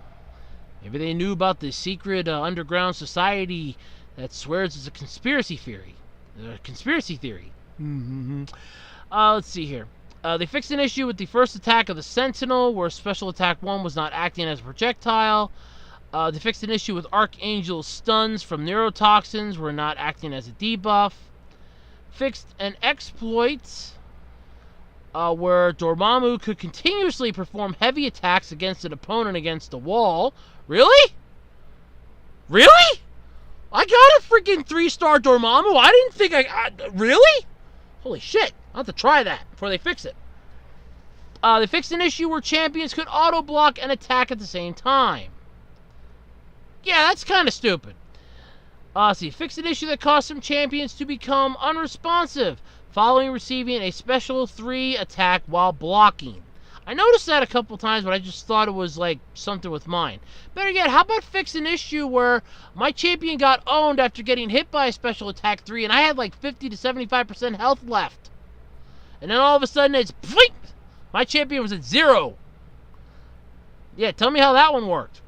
Maybe they knew about the secret underground society that swears it's a conspiracy theory. Conspiracy theory. Let's see here. They fixed an issue with the first attack of the Sentinel, where Special Attack 1 was not acting as a projectile. They fixed an issue with Archangel's stuns from neurotoxins, were not acting as a debuff. Fixed an exploit where Dormammu could continuously perform heavy attacks against an opponent against the wall. Really? Really? I got a freaking 3-star Dormammu. I didn't think really? Holy shit. I'll have to try that before they fix it. They fixed an issue where champions could auto-block and attack at the same time. Yeah, that's kind of stupid. See, fixed an issue that caused some champions to become unresponsive following receiving a special 3 attack while blocking. I noticed that a couple times, but I just thought it was like something with mine. Better yet, how about fix an issue where my champion got owned after getting hit by a special attack 3 and I had like 50 to 75% health left. And then all of a sudden it's blink! My champion was at 0. Yeah, tell me how that one worked.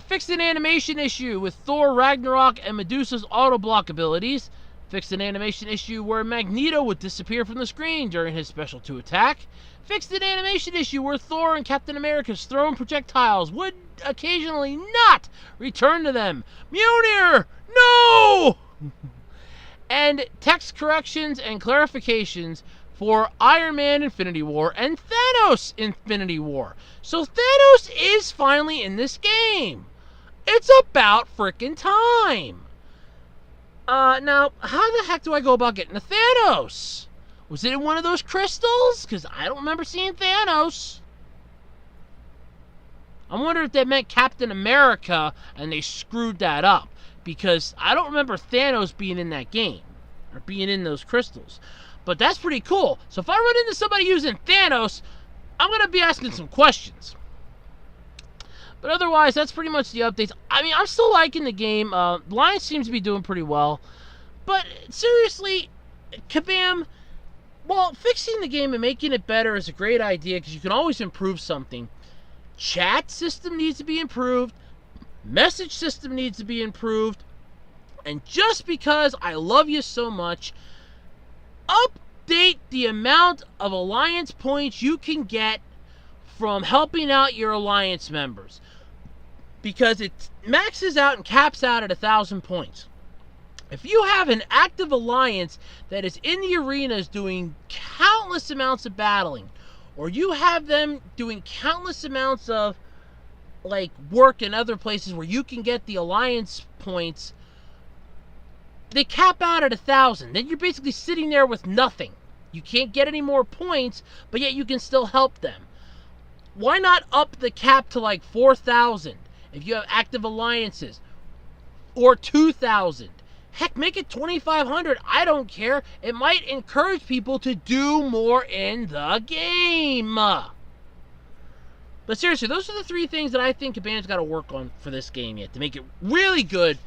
Fixed an animation issue with Thor, Ragnarok, and Medusa's auto-block abilities. Fixed an animation issue where Magneto would disappear from the screen during his Special 2 attack. Fixed an animation issue where Thor and Captain America's thrown projectiles would occasionally not return to them. Mjolnir! No! And text corrections and clarifications for Iron Man Infinity War and Thanos Infinity War. So Thanos is finally in this game. It's about frickin' time. Now, how the heck do I go about getting to Thanos? Was it in one of those crystals? Because I don't remember seeing Thanos. I wonder if they meant Captain America and they screwed that up. Because I don't remember Thanos being in that game. Or being in those crystals. But that's pretty cool. So if I run into somebody using Thanos, I'm going to be asking some questions. But otherwise, that's pretty much the updates. I mean, I'm still liking the game. Lions seems to be doing pretty well. But seriously, Kabam, well, fixing the game and making it better is a great idea because you can always improve something. Chat system needs to be improved. Message system needs to be improved. And just because I love you so much, update the amount of alliance points you can get from helping out your alliance members. Because it maxes out and caps out at 1,000 points. If you have an active alliance that is in the arenas doing countless amounts of battling, or you have them doing countless amounts of like work in other places where you can get the alliance points, they cap out at 1,000. Then you're basically sitting there with nothing. You can't get any more points, but yet you can still help them. Why not up the cap to like 4,000 if you have active alliances? Or 2,000. Heck, make it 2,500. I don't care. It might encourage people to do more in the game. But seriously, those are the 3 things that I think Kabam's got to work on for this game yet to make it really good.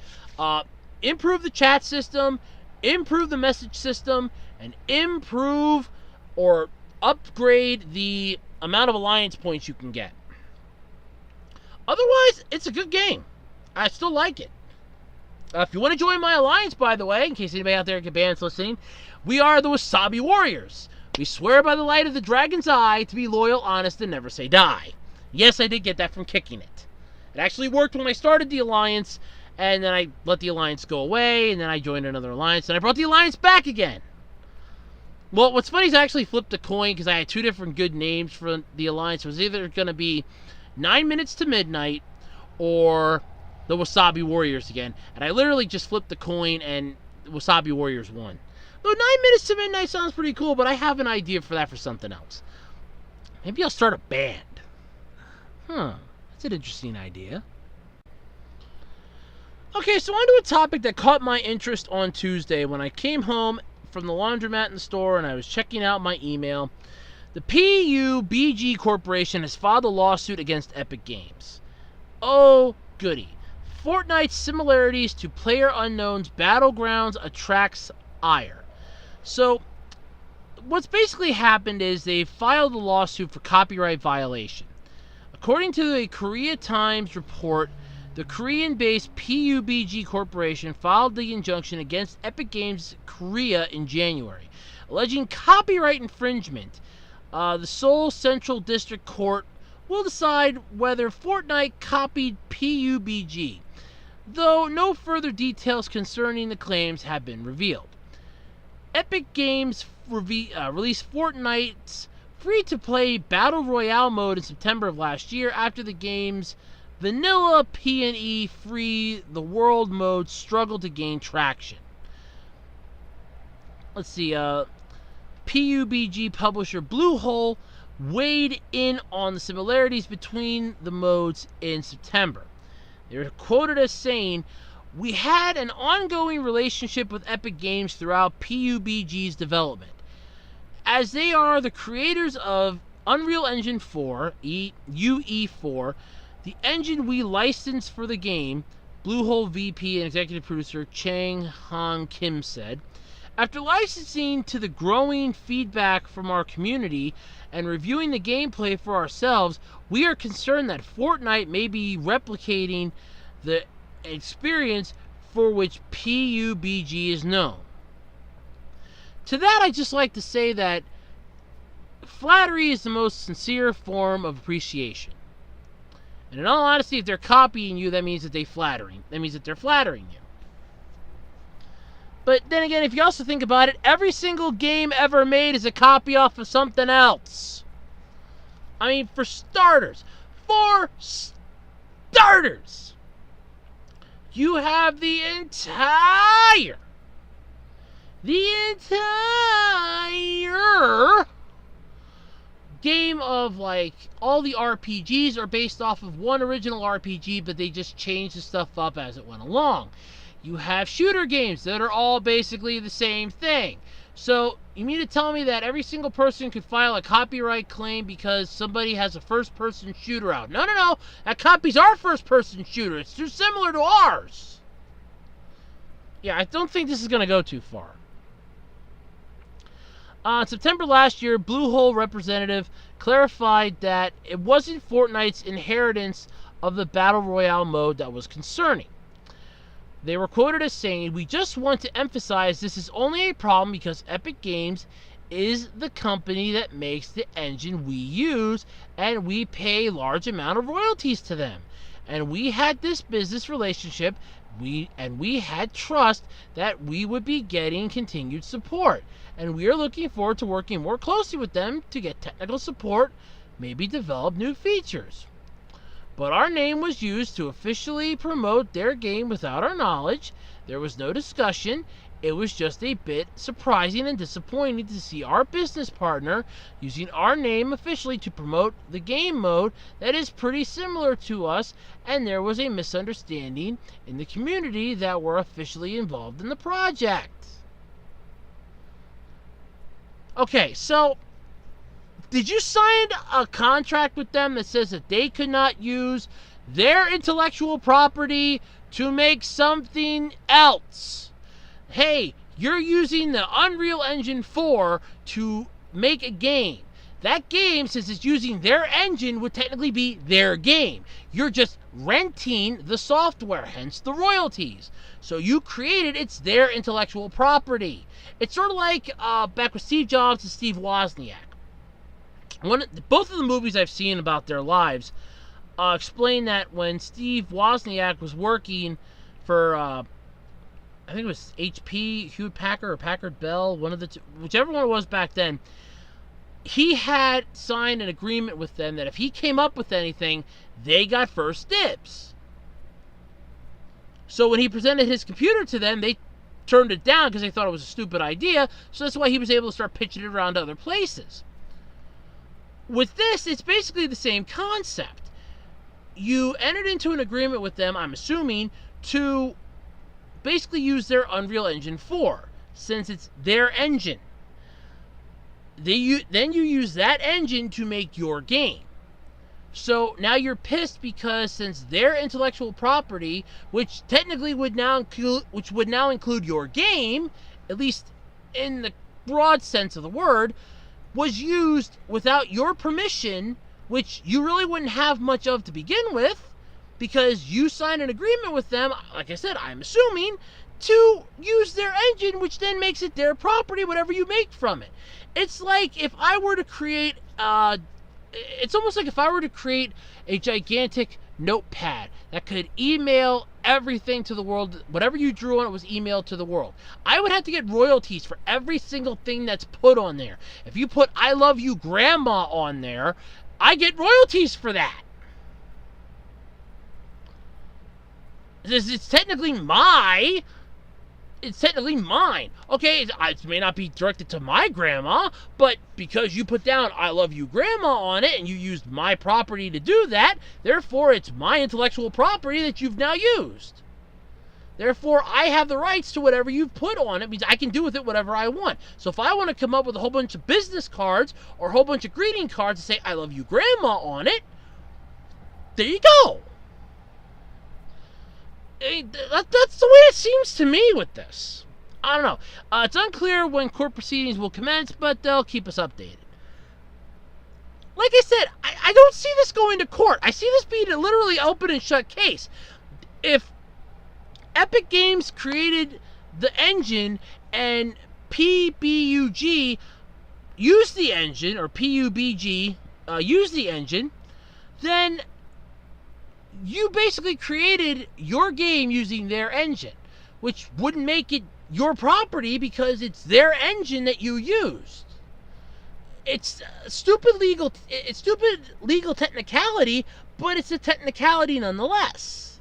Improve the chat system, improve the message system, and improve or upgrade the amount of alliance points you can get. Otherwise, it's a good game. I still like it. If you want to join my alliance, by the way, in case anybody out there at Kabam's listening, we are the Wasabi Warriors. We swear by the light of the dragon's eye to be loyal, honest, and never say die. Yes, I did get that from kicking it. It actually worked when I started the alliance, and then I let the alliance go away, and then I joined another alliance, and I brought the alliance back again. Well, what's funny is I actually flipped a coin because I had 2 different good names for the alliance. It was either going to be 9 Minutes to Midnight or the Wasabi Warriors again. And I literally just flipped the coin and the Wasabi Warriors won. Though 9 Minutes to Midnight sounds pretty cool, but I have an idea for that for something else. Maybe I'll start a band. That's an interesting idea. Okay, so on to a topic that caught my interest on Tuesday when I came home from the laundromat in the store and I was checking out my email. The PUBG Corporation has filed a lawsuit against Epic Games. Oh, goody. Fortnite's similarities to PlayerUnknown's Battlegrounds attracts ire. So, what's basically happened is they filed a lawsuit for copyright violation. According to a Korea Times report, the Korean-based PUBG Corporation filed the injunction against Epic Games Korea in January, alleging copyright infringement. The Seoul Central District Court will decide whether Fortnite copied PUBG, though no further details concerning the claims have been revealed. Epic Games released Fortnite's free-to-play Battle Royale mode in September of last year after the game's vanilla P&E Free the World mode struggled to gain traction. Let's see, PUBG publisher Bluehole weighed in on the similarities between the modes in September. They were quoted as saying, "We had an ongoing relationship with Epic Games throughout PUBG's development. As they are the creators of Unreal Engine 4, UE4, the engine we licensed for the game," Bluehole VP and executive producer Chang Han Kim said. "After licensing to the growing feedback from our community and reviewing the gameplay for ourselves, we are concerned that Fortnite may be replicating the experience for which PUBG is known." To that, I just like to say that flattery is the most sincere form of appreciation. And in all honesty, if they're copying you, that means that they're flattering you. But then again, if you also think about it, every single game ever made is a copy off of something else. I mean, for starters, you have the entire game of, like, all the RPGs are based off of one original RPG, but they just changed the stuff up as it went along. You have shooter games that are all basically the same thing. So you mean to tell me that every single person could file a copyright claim because somebody has a first-person shooter out? No. That copy's our first-person shooter. It's too similar to ours. Yeah, I don't think this is going to go too far. In September last year, Bluehole representative clarified that it wasn't Fortnite's inheritance of the Battle Royale mode that was concerning. They were quoted as saying, "We just want to emphasize this is only a problem because Epic Games is the company that makes the engine we use, and we pay a large amount of royalties to them. And we had this business relationship, we had trust that we would be getting continued support. And we are looking forward to working more closely with them to get technical support, maybe develop new features. But our name was used to officially promote their game without our knowledge. There was no discussion. It was just a bit surprising and disappointing to see our business partner using our name officially to promote the game mode that is pretty similar to us, and there was a misunderstanding in the community that were officially involved in the project." Okay, so did you sign a contract with them that says that they could not use their intellectual property to make something else? Hey, you're using the Unreal Engine 4 to make a game. That game, since it's using their engine, would technically be their game. You're just renting the software, hence the royalties. So you created, it's their intellectual property. It's sort of like back with Steve Jobs and Steve Wozniak. Both of the movies I've seen about their lives explain that when Steve Wozniak was working for, I think it was HP, Hewlett Packard, or Packard Bell, one of the two, whichever one it was back then, he had signed an agreement with them that if he came up with anything, they got first dibs. So when he presented his computer to them, they turned it down because they thought it was a stupid idea, so that's why he was able to start pitching it around to other places. With this, it's basically the same concept. You entered into an agreement with them, I'm assuming, to basically use their Unreal Engine 4, since it's their engine. Then you use that engine to make your game. So now you're pissed because since their intellectual property, which technically would now include your game, at least in the broad sense of the word, was used without your permission, which you really wouldn't have much of to begin with, because you signed an agreement with them, like I said, I'm assuming, to use their engine, which then makes it their property, whatever you make from it. It's like if I were to create, it's almost like if I were to create a gigantic notepad that could email everything to the world. Whatever you drew on it was emailed to the world. I would have to get royalties for every single thing that's put on there. If you put "I love you, Grandma" on there, I get royalties for that. It's technically mine. Okay, it may not be directed to my grandma, but because you put down "I love you, Grandma" on it and you used my property to do that, therefore it's my intellectual property that you've now used. Therefore, I have the rights to whatever you've put on it, because I can do with it whatever I want. So if I want to come up with a whole bunch of business cards or a whole bunch of greeting cards that say "I love you, Grandma" on it, there you go. That's the way it seems to me with this. I don't know. It's unclear when court proceedings will commence, but they'll keep us updated. Like I said, I don't see this going to court. I see this being a literally open and shut case. If Epic Games created the engine and PBUG used the engine, or PUBG used the engine, then you basically created your game using their engine, which wouldn't make it your property because it's their engine that you used. It's stupid legal technicality, but it's a technicality nonetheless.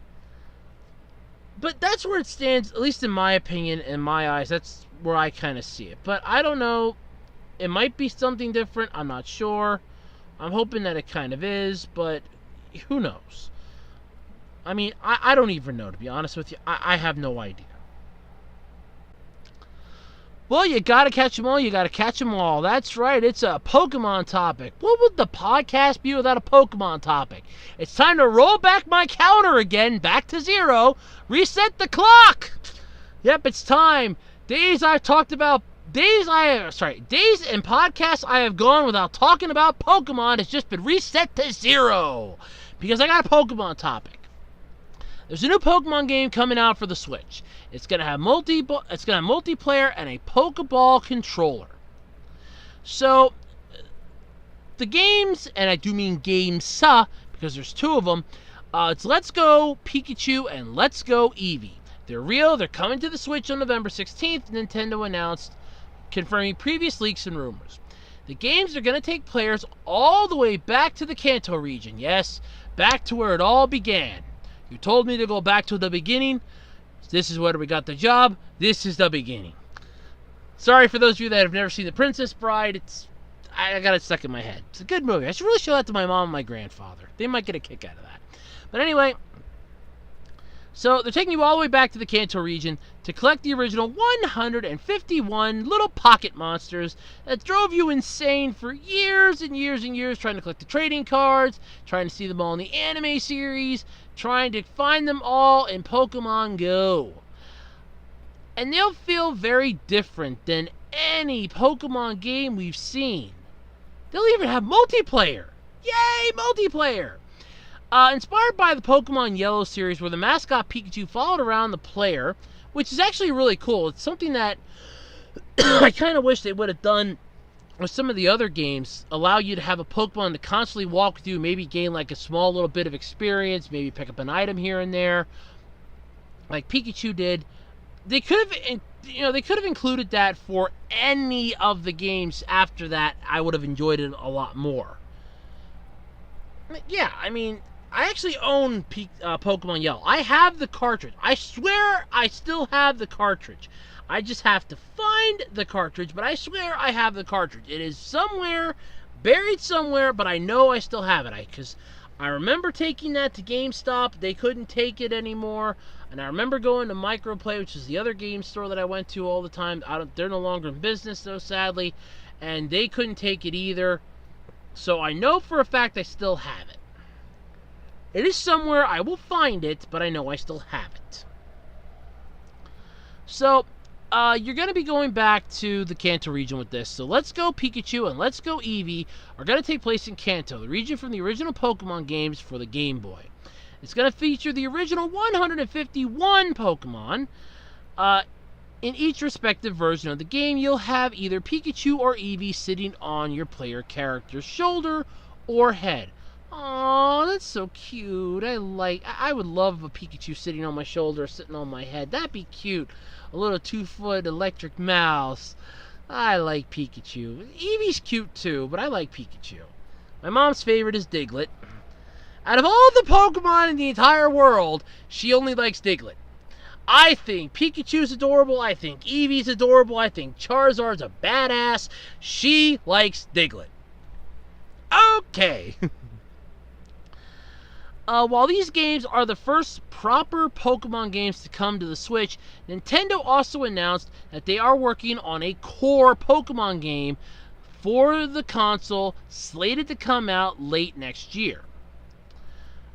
But that's where it stands, at least in my opinion, in my eyes. That's where I kind of see it. But I don't know. It might be something different. I'm not sure. I'm hoping that it kind of is, but who knows? I mean, I don't even know, to be honest with you. I have no idea. Well, you gotta catch them all. You gotta catch them all. That's right. It's a Pokemon topic. What would the podcast be without a Pokemon topic? It's time to roll back my counter again, back to 0. Reset the clock. Yep, it's time. Days and podcasts I have gone without talking about Pokemon has just been reset to 0 because I got a Pokemon topic. There's a new Pokemon game coming out for the Switch. It's gonna have multiplayer and a Pokeball controller. So the games, and I do mean games, because there's 2 of them. It's Let's Go Pikachu and Let's Go Eevee. They're real. They're coming to the Switch on November 16th. Nintendo announced, confirming previous leaks and rumors. The games are gonna take players all the way back to the Kanto region. Yes, back to where it all began. You told me to go back to the beginning. This is where we got the job. This is the beginning. Sorry for those of you that have never seen The Princess Bride. I got it stuck in my head. It's a good movie. I should really show that to my mom and my grandfather. They might get a kick out of that. But anyway, so they're taking you all the way back to the Kanto region to collect the original 151 little pocket monsters that drove you insane for years and years and years, trying to collect the trading cards, trying to see them all in the anime series, trying to find them all in Pokemon Go. And they'll feel very different than any Pokemon game we've seen. They'll even have multiplayer. Yay, multiplayer! Inspired by the Pokemon Yellow series, where the mascot Pikachu followed around the player, which is actually really cool. It's something that I kind of wish they would have done with some of the other games. Allow you to have a Pokemon to constantly walk with you, maybe gain like a small little bit of experience, maybe pick up an item here and there, like Pikachu did. They could have included that for any of the games after that. I would have enjoyed it a lot more. Yeah, I mean, I actually own Pokemon Yellow. I have the cartridge. I swear I still have the cartridge. I just have to find the cartridge, but I swear I have the cartridge. It is somewhere, buried somewhere, but I know I still have it. Because I remember taking that to GameStop. They couldn't take it anymore. And I remember going to Microplay, which is the other game store that I went to all the time. They're no longer in business, though, sadly. And they couldn't take it either. So I know for a fact I still have it. It is somewhere. I will find it, but I know I still have it. So you're going to be going back to the Kanto region with this. So Let's Go Pikachu and Let's Go Eevee are going to take place in Kanto, the region from the original Pokemon games for the Game Boy. It's going to feature the original 151 Pokemon. In each respective version of the game, you'll have either Pikachu or Eevee sitting on your player character's shoulder or head. Aw, that's so cute. I would love a Pikachu sitting on my shoulder, sitting on my head. That'd be cute. A little 2-foot electric mouse. I like Pikachu. Eevee's cute too, but I like Pikachu. My mom's favorite is Diglett. Out of all the Pokemon in the entire world, she only likes Diglett. I think Pikachu's adorable. I think Eevee's adorable. I think Charizard's a badass. She likes Diglett. Okay. While these games are the first proper Pokemon games to come to the Switch, Nintendo also announced that they are working on a core Pokemon game for the console, slated to come out late next year.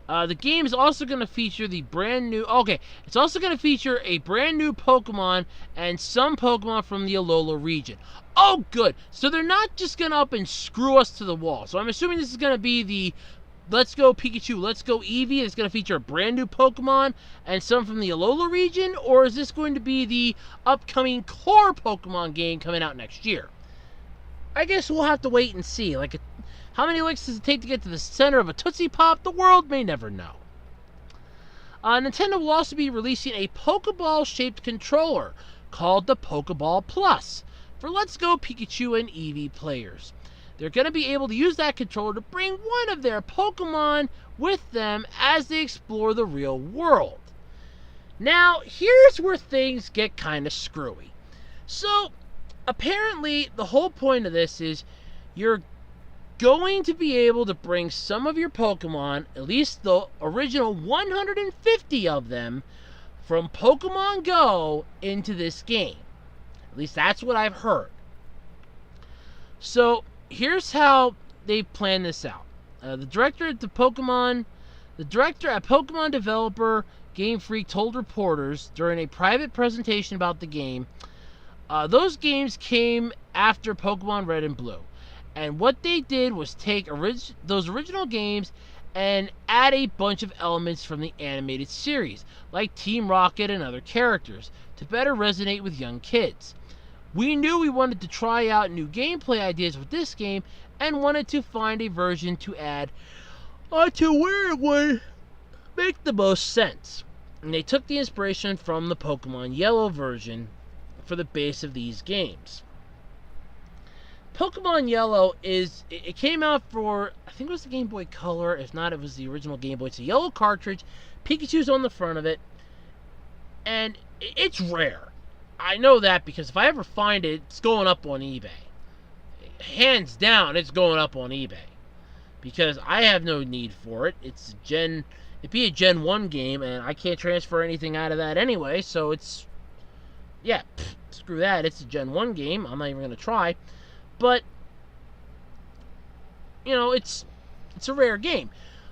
The game is also going to feature it's also going to feature a brand new Pokemon and some Pokemon from the Alola region. Oh, good. So they're not just going to up and screw us to the wall. So I'm assuming this is going to be the Let's Go Pikachu, Let's Go Eevee. It's going to feature a brand new Pokemon and some from the Alola region? Or is this going to be the upcoming core Pokemon game coming out next year? I guess we'll have to wait and see. How many licks does it take to get to the center of a Tootsie Pop? The world may never know. Nintendo will also be releasing a Pokeball-shaped controller called the Pokeball Plus for Let's Go Pikachu and Eevee players. They're going to be able to use that controller to bring one of their Pokemon with them as they explore the real world. Now, here's where things get kind of screwy. So, apparently, the whole point of this is you're going to be able to bring some of your Pokemon, at least the original 150 of them, from Pokemon Go into this game. At least that's what I've heard. So, here's how they plan this out. The director at Pokemon developer Game Freak told reporters during a private presentation about the game, those games came after Pokemon Red and Blue. And what they did was take those original games and add a bunch of elements from the animated series, like Team Rocket and other characters, to better resonate with young kids. We knew we wanted to try out new gameplay ideas with this game and wanted to find a version to add to where it would make the most sense. And they took the inspiration from the Pokemon Yellow version for the base of these games. Pokemon Yellow it came out for, I think it was the Game Boy Color. If not, it was the original Game Boy. It's a yellow cartridge. Pikachu's on the front of it. And it's rare. I know that because if I ever find it, it's going up on eBay. Hands down, it's going up on eBay. Because I have no need for it. It'd be a Gen 1 game, and I can't transfer anything out of that anyway, so screw that. It's a Gen 1 game. I'm not even going to try. But, it's a rare game.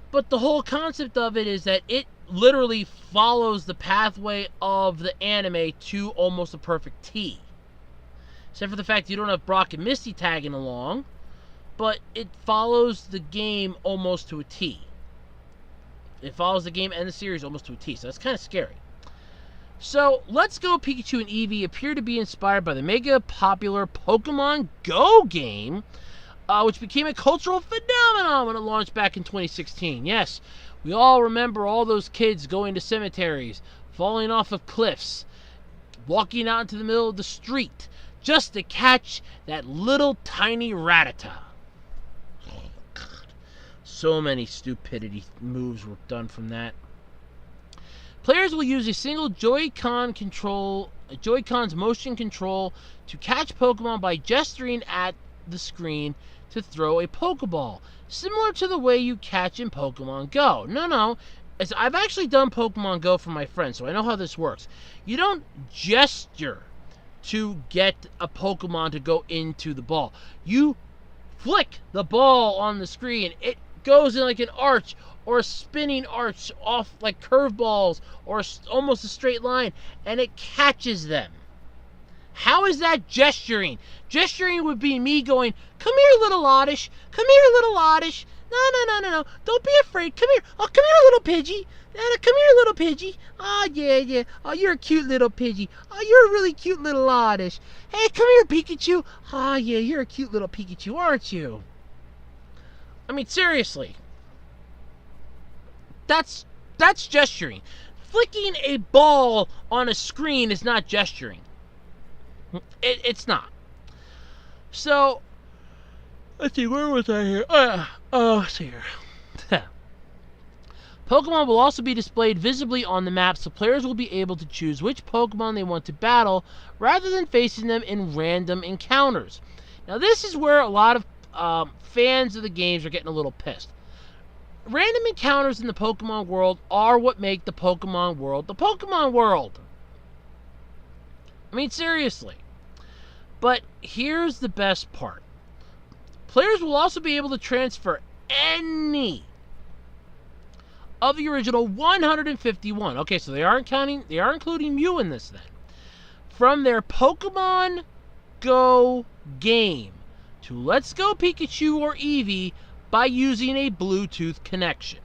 But the whole concept of it is that it literally follows the pathway of the anime to almost a perfect T. Except for the fact you don't have Brock and Misty tagging along, but it follows the game almost to a T. It follows the game and the series almost to a T, so that's kind of scary. So, Let's Go Pikachu and Eevee appear to be inspired by the mega popular Pokemon Go game, which became a cultural phenomenon when it launched back in 2016. Yes, we all remember all those kids going to cemeteries, falling off of cliffs, walking out into the middle of the street, just to catch that little tiny Rattata. Oh, God. So many stupidity moves were done from that. Players will use a single Joy-Con's motion control to catch Pokemon by gesturing at the screen to throw a Pokeball, similar to the way you catch in Pokemon Go. No, I've actually done Pokemon Go for my friends, so I know how this works. You don't gesture to get a Pokemon to go into the ball. You flick the ball on the screen. It goes in like an arch, or a spinning arch off like curveballs, or almost a straight line, and it catches them. How is that gesturing? Gesturing would be me going, "Come here, little Oddish. Come here, little Oddish." No. Don't be afraid. Come here. Oh, come here, little Pidgey. Nana, come here, little Pidgey. Oh, yeah. Oh, you're a cute little Pidgey. Oh, you're a really cute little Oddish. Hey, come here, Pikachu. Oh, yeah, you're a cute little Pikachu, aren't you? I mean, seriously. That's gesturing. Flicking a ball on a screen is not gesturing. It's not. So, let's see, where was I here? Let's see here. Pokemon will also be displayed visibly on the map, so players will be able to choose which Pokemon they want to battle rather than facing them in random encounters. Now, this is where a lot of fans of the games are getting a little pissed. Random encounters in the Pokemon world are what make the Pokemon world the Pokemon world. I mean, seriously. But here's the best part. Players will also be able to transfer any of the original 151. Okay, so they are including Mew in this then. From their Pokemon Go game to Let's Go Pikachu or Eevee by using a Bluetooth connection.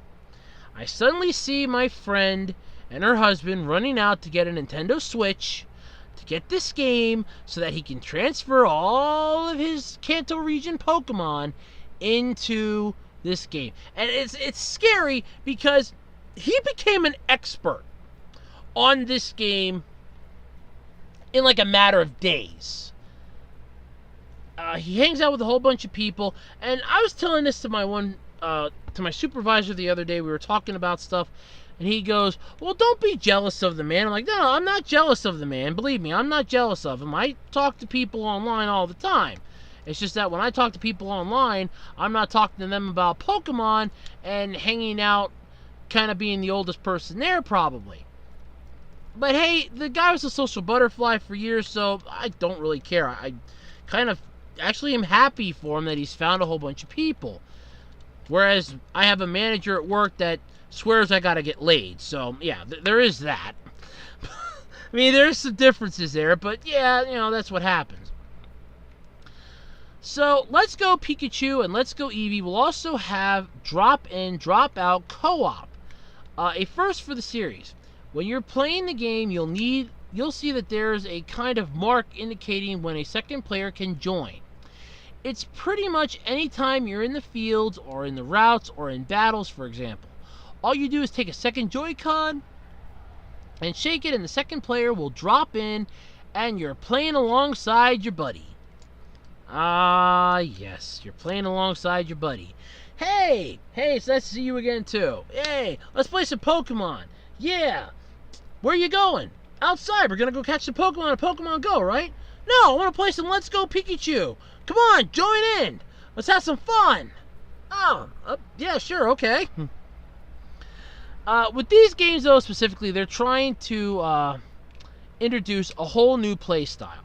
I suddenly see my friend and her husband running out to get a Nintendo Switch to get this game so that he can transfer all of his Kanto region Pokemon into this game. And it's scary because he became an expert on this game in like a matter of days. He hangs out with a whole bunch of people, and I was telling this to my supervisor the other day. We were talking about stuff, and he goes, "Well, don't be jealous of the man." I'm like, "No, I'm not jealous of the man. Believe me, I'm not jealous of him. I talk to people online all the time. It's just that when I talk to people online, I'm not talking to them about Pokemon and hanging out, kind of being the oldest person there, probably." But hey, the guy was a social butterfly for years, so I don't really care. I kind of actually am happy for him that he's found a whole bunch of people. Whereas I have a manager at work that swears I gotta get laid. So, yeah, there is that. I mean, there's some differences there, but yeah, that's what happens. So, Let's Go Pikachu and Let's Go Eevee will also have drop-in, drop-out co-op. A first for the series. When you're playing the game, you'll see that there's a kind of mark indicating when a second player can join. It's pretty much anytime you're in the fields or in the routes or in battles, for example. All you do is take a second Joy-Con and shake it, and the second player will drop in, and you're playing alongside your buddy. Ah, yes, you're playing alongside your buddy. Hey, it's nice to see you again, too. Hey, let's play some Pokemon. Yeah. Where are you going? Outside. We're going to go catch some Pokemon at Pokemon Go, right? No, I want to play some Let's Go Pikachu. Come on, join in. Let's have some fun. Oh, yeah, sure, okay. With these games, though, specifically, they're trying to introduce a whole new play style.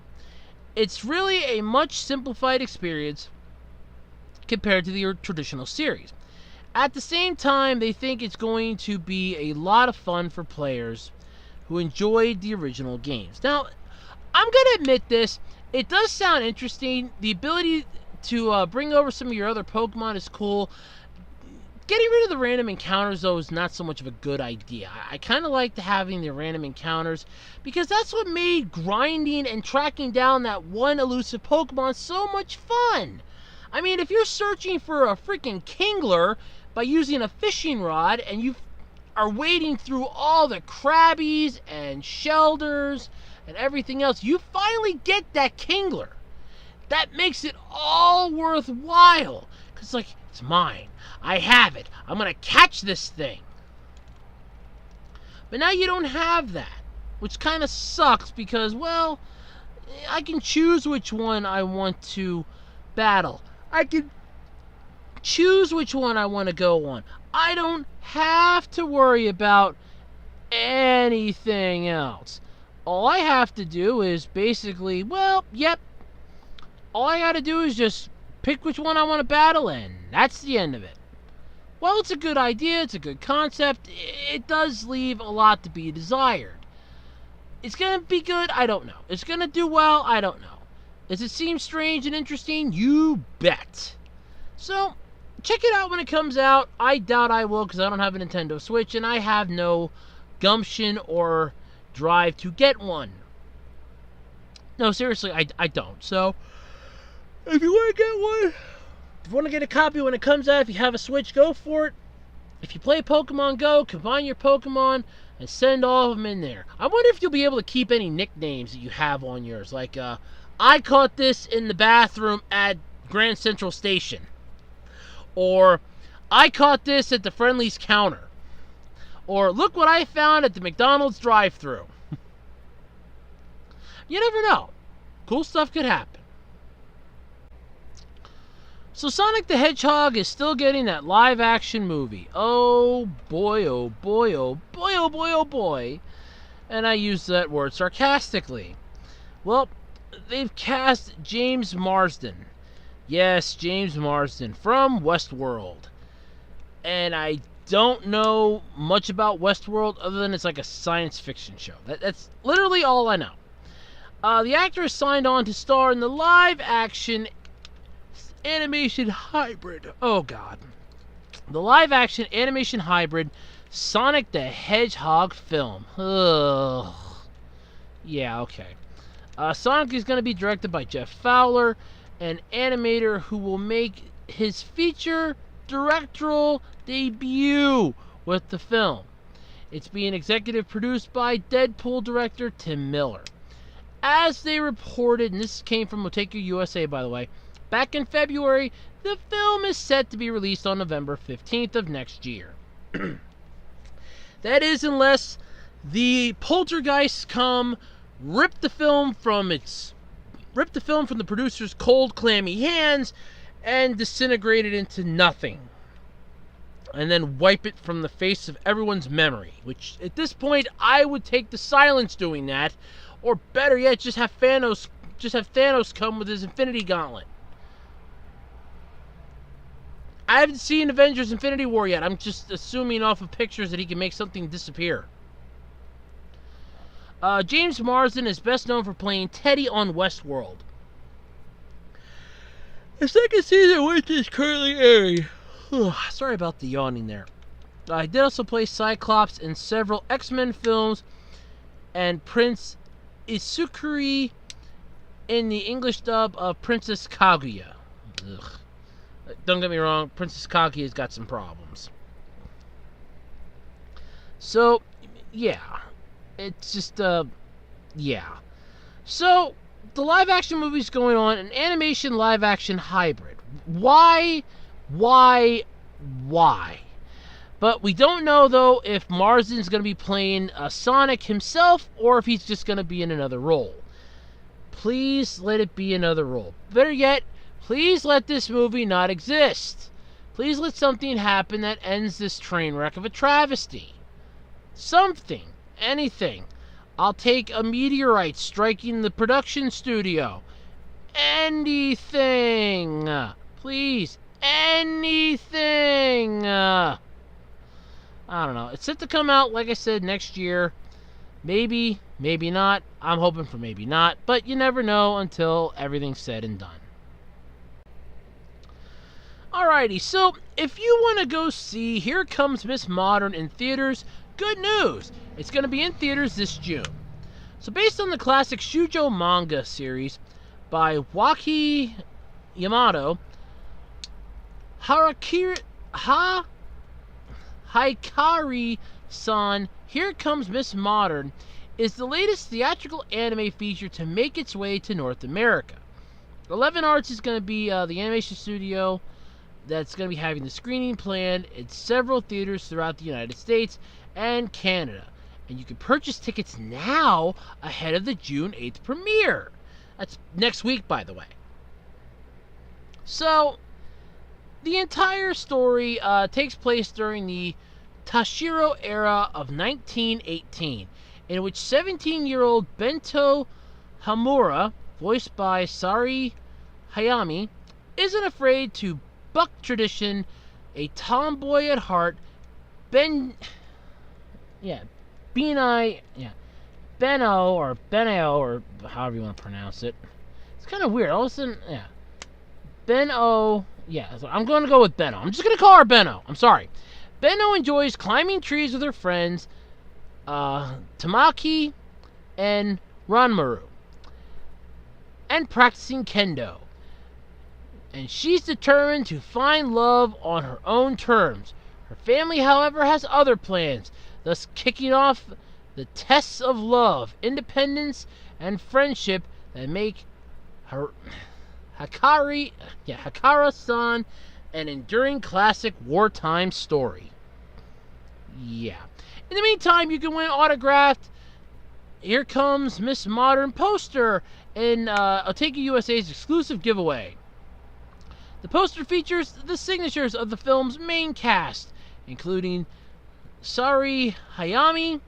It's really a much simplified experience compared to the traditional series. At the same time, they think it's going to be a lot of fun for players who enjoyed the original games. Now, I'm going to admit this. It does sound interesting. The ability to bring over some of your other Pokemon is cool. Getting rid of the random encounters, though, is not so much of a good idea. I kind of like having the random encounters because that's what made grinding and tracking down that one elusive Pokemon so much fun. I mean, if you're searching for a freaking Kingler by using a fishing rod and you are wading through all the Krabbies and Shelders and everything else, you finally get that Kingler. That makes it all worthwhile. Because, it's mine. I have it. I'm going to catch this thing. But now you don't have that. Which kind of sucks because, well, I can choose which one I want to battle. I can choose which one I want to go on. I don't have to worry about anything else. All I have to do is basically, all I got to do is just pick which one I want to battle in. That's the end of it. Well, it's a good idea. It's a good concept. It does leave a lot to be desired. It's going to be good? I don't know. It's going to do well? I don't know. Does it seem strange and interesting? You bet. So, check it out when it comes out. I doubt I will because I don't have a Nintendo Switch and I have no gumption or drive to get one. No, seriously, I don't. So, if you want to get one, if you want to get a copy when it comes out, if you have a Switch, go for it. If you play Pokemon Go, combine your Pokemon and send all of them in there. I wonder if you'll be able to keep any nicknames that you have on yours. Like, I caught this in the bathroom at Grand Central Station. Or, I caught this at the Friendly's counter. Or, look what I found at the McDonald's drive-thru. You never know. Cool stuff could happen. So Sonic the Hedgehog is still getting that live-action movie. Oh boy, oh boy, oh boy, oh boy, oh boy. And I use that word sarcastically. Well, they've cast James Marsden. Yes, James Marsden from Westworld. And I don't know much about Westworld other than it's like a science fiction show. That's literally all I know. The actor is signed on to star in the live-action animation hybrid. Oh, God. The live-action animation hybrid Sonic the Hedgehog film. Ugh. Yeah, okay. Sonic is going to be directed by Jeff Fowler, an animator who will make his feature directorial debut with the film. It's being executive produced by Deadpool director Tim Miller. As they reported, and this came from Otaku USA, by the way, back in February, the film is set to be released on November 15th of next year. That is, unless the poltergeists come, rip the film from the producer's cold, clammy hands, and disintegrate it into nothing. And then wipe it from the face of everyone's memory. Which, at this point, I would take the silence doing that. Or better yet, just have Thanos come with his Infinity Gauntlet. I haven't seen Avengers Infinity War yet. I'm just assuming off of pictures that he can make something disappear. James Marsden is best known for playing Teddy on Westworld. The second season, which is currently airing. Sorry about the yawning there. He did also play Cyclops in several X-Men films and Prince Isukuri in the English dub of Princess Kaguya. Ugh. Don't get me wrong, Princess Kaguya's got some problems. So, yeah. It's just, yeah. So, the live-action movie's going on, an animation live-action hybrid. Why? But we don't know, though, if Marsden's going to be playing Sonic himself or if he's just going to be in another role. Please let it be another role. Better yet, please let this movie not exist. Please let something happen that ends this train wreck of a travesty. Something. Anything. I'll take a meteorite striking the production studio. Anything. Please. Anything. I don't know. It's set to come out, like I said, next year. Maybe, maybe not. I'm hoping for maybe not. But you never know until everything's said and done. Alrighty, so if you want to go see Here Comes Miss Modern in theaters, good news! It's going to be in theaters this June. So based on the classic shoujo manga series by Waki Yamato, Hikari-san, Here Comes Miss Modern is the latest theatrical anime feature to make its way to North America. 11 Arts is going to be the animation studio that's going to be having the screening planned in several theaters throughout the United States and Canada. And you can purchase tickets now ahead of the June 8th premiere. That's next week, by the way. So, the entire story takes place during the Tashiro era of 1918, in which 17-year-old Bento Hamura, voiced by Sari Hayami, isn't afraid to buck tradition, a tomboy at heart, Benno, or however you want to pronounce it. It's kind of weird. All of a sudden, Benno, Yeah, so I'm going to go with Benno. I'm just going to call her Benno. I'm sorry. Benno enjoys climbing trees with her friends, Tamaki and Ranmaru, and practicing kendo. And she's determined to find love on her own terms. Her family, however, has other plans, thus kicking off the tests of love, independence, and friendship that make her Hakara-san an enduring classic wartime story. Yeah. In the meantime, you can win autographed Here Comes Miss Modern poster in Otaku USA's exclusive giveaway. The poster features the signatures of the film's main cast, including Sari Hayami,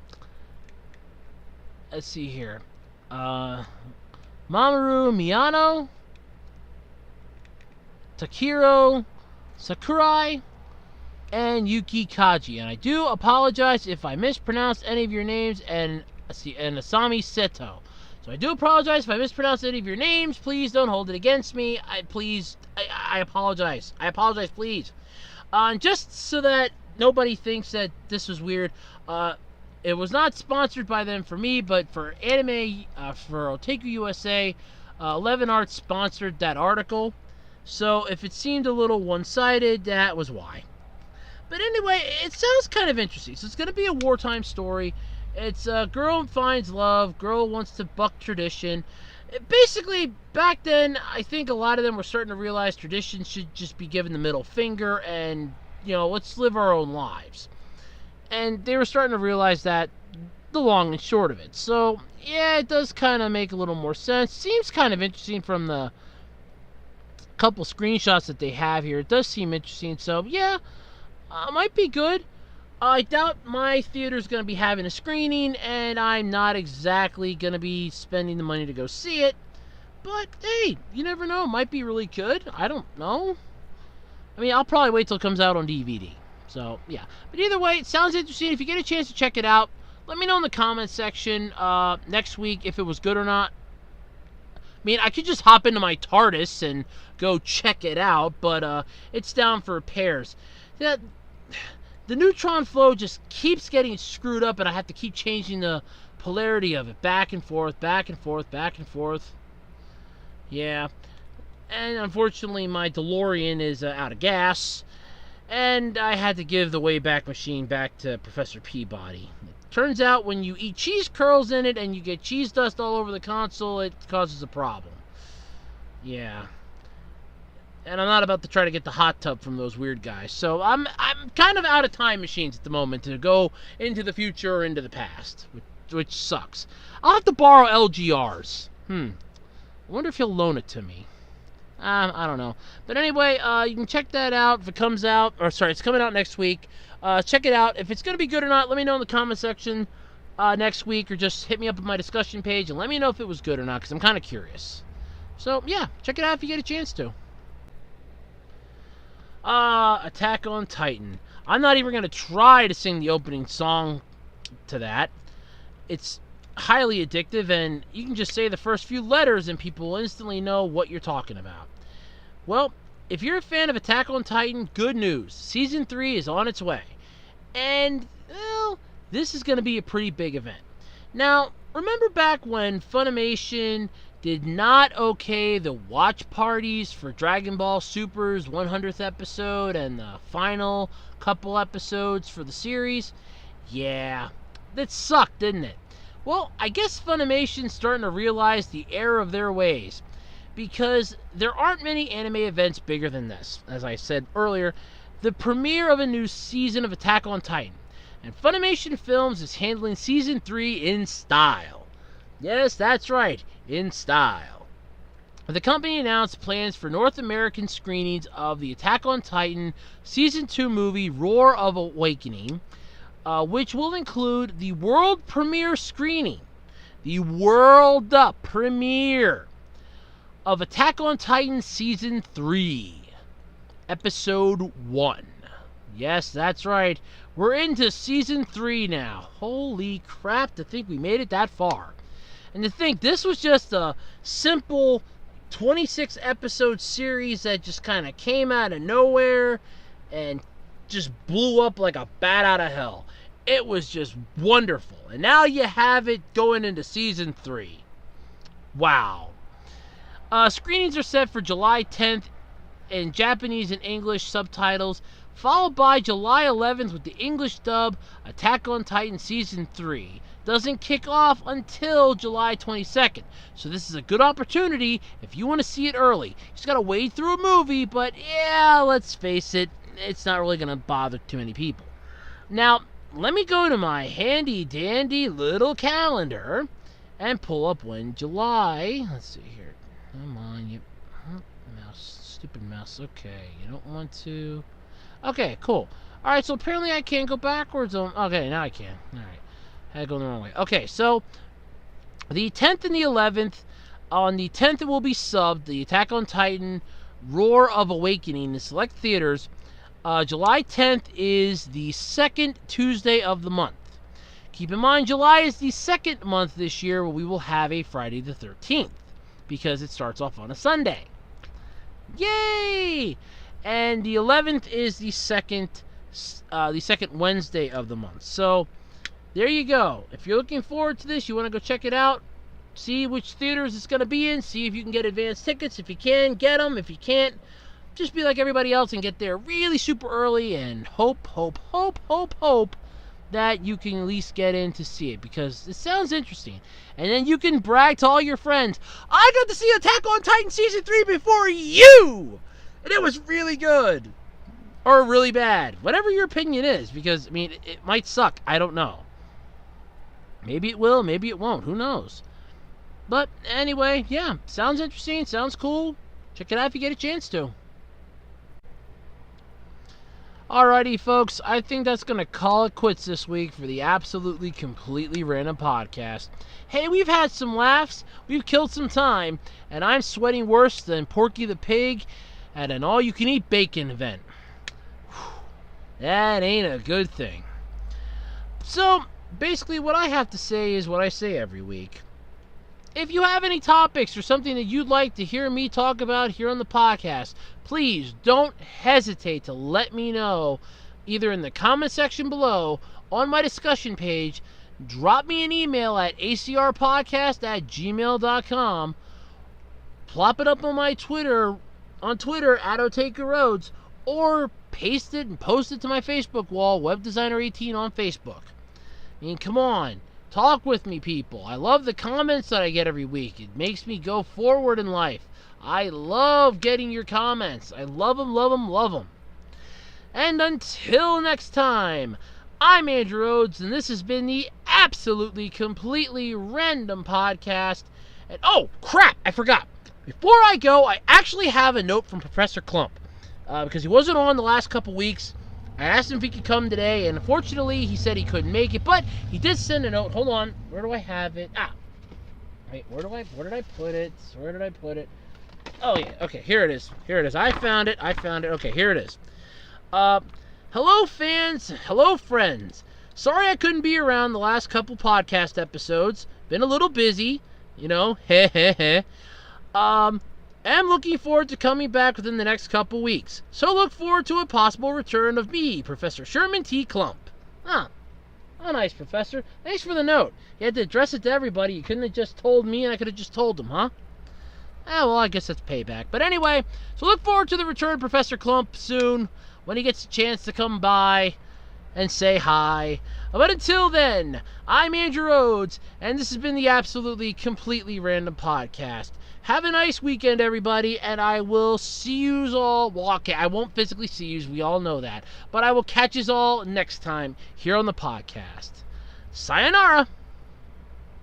let's see here, Mamoru Miyano, Takiro Sakurai, and Yuki Kaji. And I do apologize if I mispronounced any of your names, and Asami Seto. So I do apologize if I mispronounced any of your names. Please don't hold it against me. I apologize. I apologize, please. Just so that nobody thinks that this was weird, it was not sponsored by them for me, but for anime, for Otaku USA, 11 Arts sponsored that article. So if it seemed a little one-sided, that was why. But anyway, it sounds kind of interesting. So it's going to be a wartime story. It's a girl finds love, girl wants to buck tradition. Basically, back then, I think a lot of them were starting to realize tradition should just be given the middle finger and, let's live our own lives. And they were starting to realize that, the long and short of it. So, yeah, it does kind of make a little more sense. Seems kind of interesting from the couple screenshots that they have here. It does seem interesting. So, yeah, might be good. I doubt my theater's going to be having a screening, and I'm not exactly going to be spending the money to go see it. But, hey, you never know. Might be really good. I don't know. I mean, I'll probably wait till it comes out on DVD. So, yeah. But either way, it sounds interesting. If you get a chance to check it out, let me know in the comments section next week if it was good or not. I mean, I could just hop into my TARDIS and go check it out, but it's down for repairs. The neutron flow just keeps getting screwed up, and I have to keep changing the polarity of it. Back and forth, back and forth, back and forth. Yeah. And unfortunately, my DeLorean is out of gas, and I had to give the Wayback Machine back to Professor Peabody. It turns out when you eat cheese curls in it and you get cheese dust all over the console, it causes a problem. Yeah. And I'm not about to try to get the hot tub from those weird guys. So I'm kind of out of time machines at the moment to go into the future or into the past, which sucks. I'll have to borrow LGRs. I wonder if he'll loan it to me. I don't know. But anyway, you can check that out if it comes out. It's coming out next week. Check it out. If it's going to be good or not, let me know in the comment section next week, or just hit me up on my discussion page and let me know if it was good or not, because I'm kind of curious. So, yeah, check it out if you get a chance to. Attack on Titan. I'm not even going to try to sing the opening song to that. It's highly addictive, and you can just say the first few letters and people will instantly know what you're talking about. Well, if you're a fan of Attack on Titan, good news. Season 3 is on its way. And, well, this is going to be a pretty big event. Now, remember back when Funimation did not okay the watch parties for Dragon Ball Super's 100th episode and the final couple episodes for the series? Yeah, that sucked, didn't it? Well, I guess Funimation's starting to realize the error of their ways, because there aren't many anime events bigger than this. As I said earlier, the premiere of a new season of Attack on Titan, and Funimation Films is handling Season 3 in style. Yes, that's right, in style. The company announced plans for North American screenings of the Attack on Titan Season 2 movie Roar of Awakening, which will include the world premiere screening, the world premiere of Attack on Titan Season 3, Episode 1. Yes, that's right. We're into Season 3 now. Holy crap, to think we made it that far. And to think this was just a simple 26 episode series that just kind of came out of nowhere and just blew up like a bat out of hell. It was just wonderful. And now you have it going into season 3. Wow. Screenings are set for July 10th in Japanese and English subtitles, followed by July 11th with the English dub. Attack on Titan Season 3 doesn't kick off until July 22nd. So this is a good opportunity if you want to see it early. You just got to wade through a movie, but yeah, let's face it, it's not really going to bother too many people. Now, let me go to my handy dandy little calendar and pull up when July, let's see here. Come on, you mouse, stupid mouse. Okay, you don't want to. Okay, cool. Alright, so apparently I can't go backwards. Okay, now I can. Alright. I had to go the wrong way. Okay, so the 10th and the 11th. On the 10th, it will be subbed. The Attack on Titan Roar of Awakening in select theaters. July 10th is the second Tuesday of the month. Keep in mind, July is the second month this year where we will have a Friday the 13th because it starts off on a Sunday. Yay! And the 11th is the second Wednesday of the month. So there you go. If you're looking forward to this, you want to go check it out, see which theaters it's going to be in, see if you can get advance tickets. If you can, get them. If you can't, just be like everybody else and get there really super early and hope that you can at least get in to see it because it sounds interesting. And then you can brag to all your friends, I got to see Attack on Titan Season 3 before you! And it was really good. Or really bad. Whatever your opinion is, because, I mean, it might suck. I don't know. Maybe it will, maybe it won't. Who knows? But anyway, yeah, sounds interesting, sounds cool. Check it out if you get a chance to. Alrighty, folks, I think that's going to call it quits this week for the Absolutely Completely Random Podcast. Hey, we've had some laughs, we've killed some time, and I'm sweating worse than Porky the Pig at an all-you-can-eat bacon event. That ain't a good thing. So, basically what I have to say is what I say every week. If you have any topics or something that you'd like to hear me talk about here on the podcast, please don't hesitate to let me know either in the comment section below, on my discussion page, drop me an email at acrpodcast@gmail.com, plop it up on my Twitter at OtakuRhodes, or paste it and post it to my Facebook wall, WebDesigner18 on Facebook. I mean, come on. Talk with me, people. I love the comments that I get every week. It makes me go forward in life. I love getting your comments. I love them, love them, love them. And until next time, I'm Andrew Rhodes, and this has been the Absolutely Completely Random Podcast. And oh, crap, I forgot. Before I go, I actually have a note from Professor Klump. Because he wasn't on the last couple weeks. I asked him if he could come today, and unfortunately, he said he couldn't make it, but he did send a note. Hold on. Where do I have it? Wait, where did I put it? Where did I put it? Oh, yeah. Okay, here it is. I found it. Okay, here it is. Hello, fans. Hello, friends. Sorry I couldn't be around the last couple podcast episodes. Been a little busy. You know, I'm looking forward to coming back within the next couple weeks. So look forward to a possible return of me, Professor Sherman T. Klump. Oh, nice, Professor. Thanks for the note. You had to address it to everybody. You couldn't have just told me and I could have just told them, huh? Well, I guess that's payback. But anyway, so look forward to the return of Professor Klump soon when he gets a chance to come by and say hi. But until then, I'm Andrew Rhodes, and this has been the Absolutely Completely Random Podcast. Have a nice weekend, everybody, and I will see yous all. Well, okay, I won't physically see yous, we all know that. But I will catch yous all next time here on the podcast. Sayonara!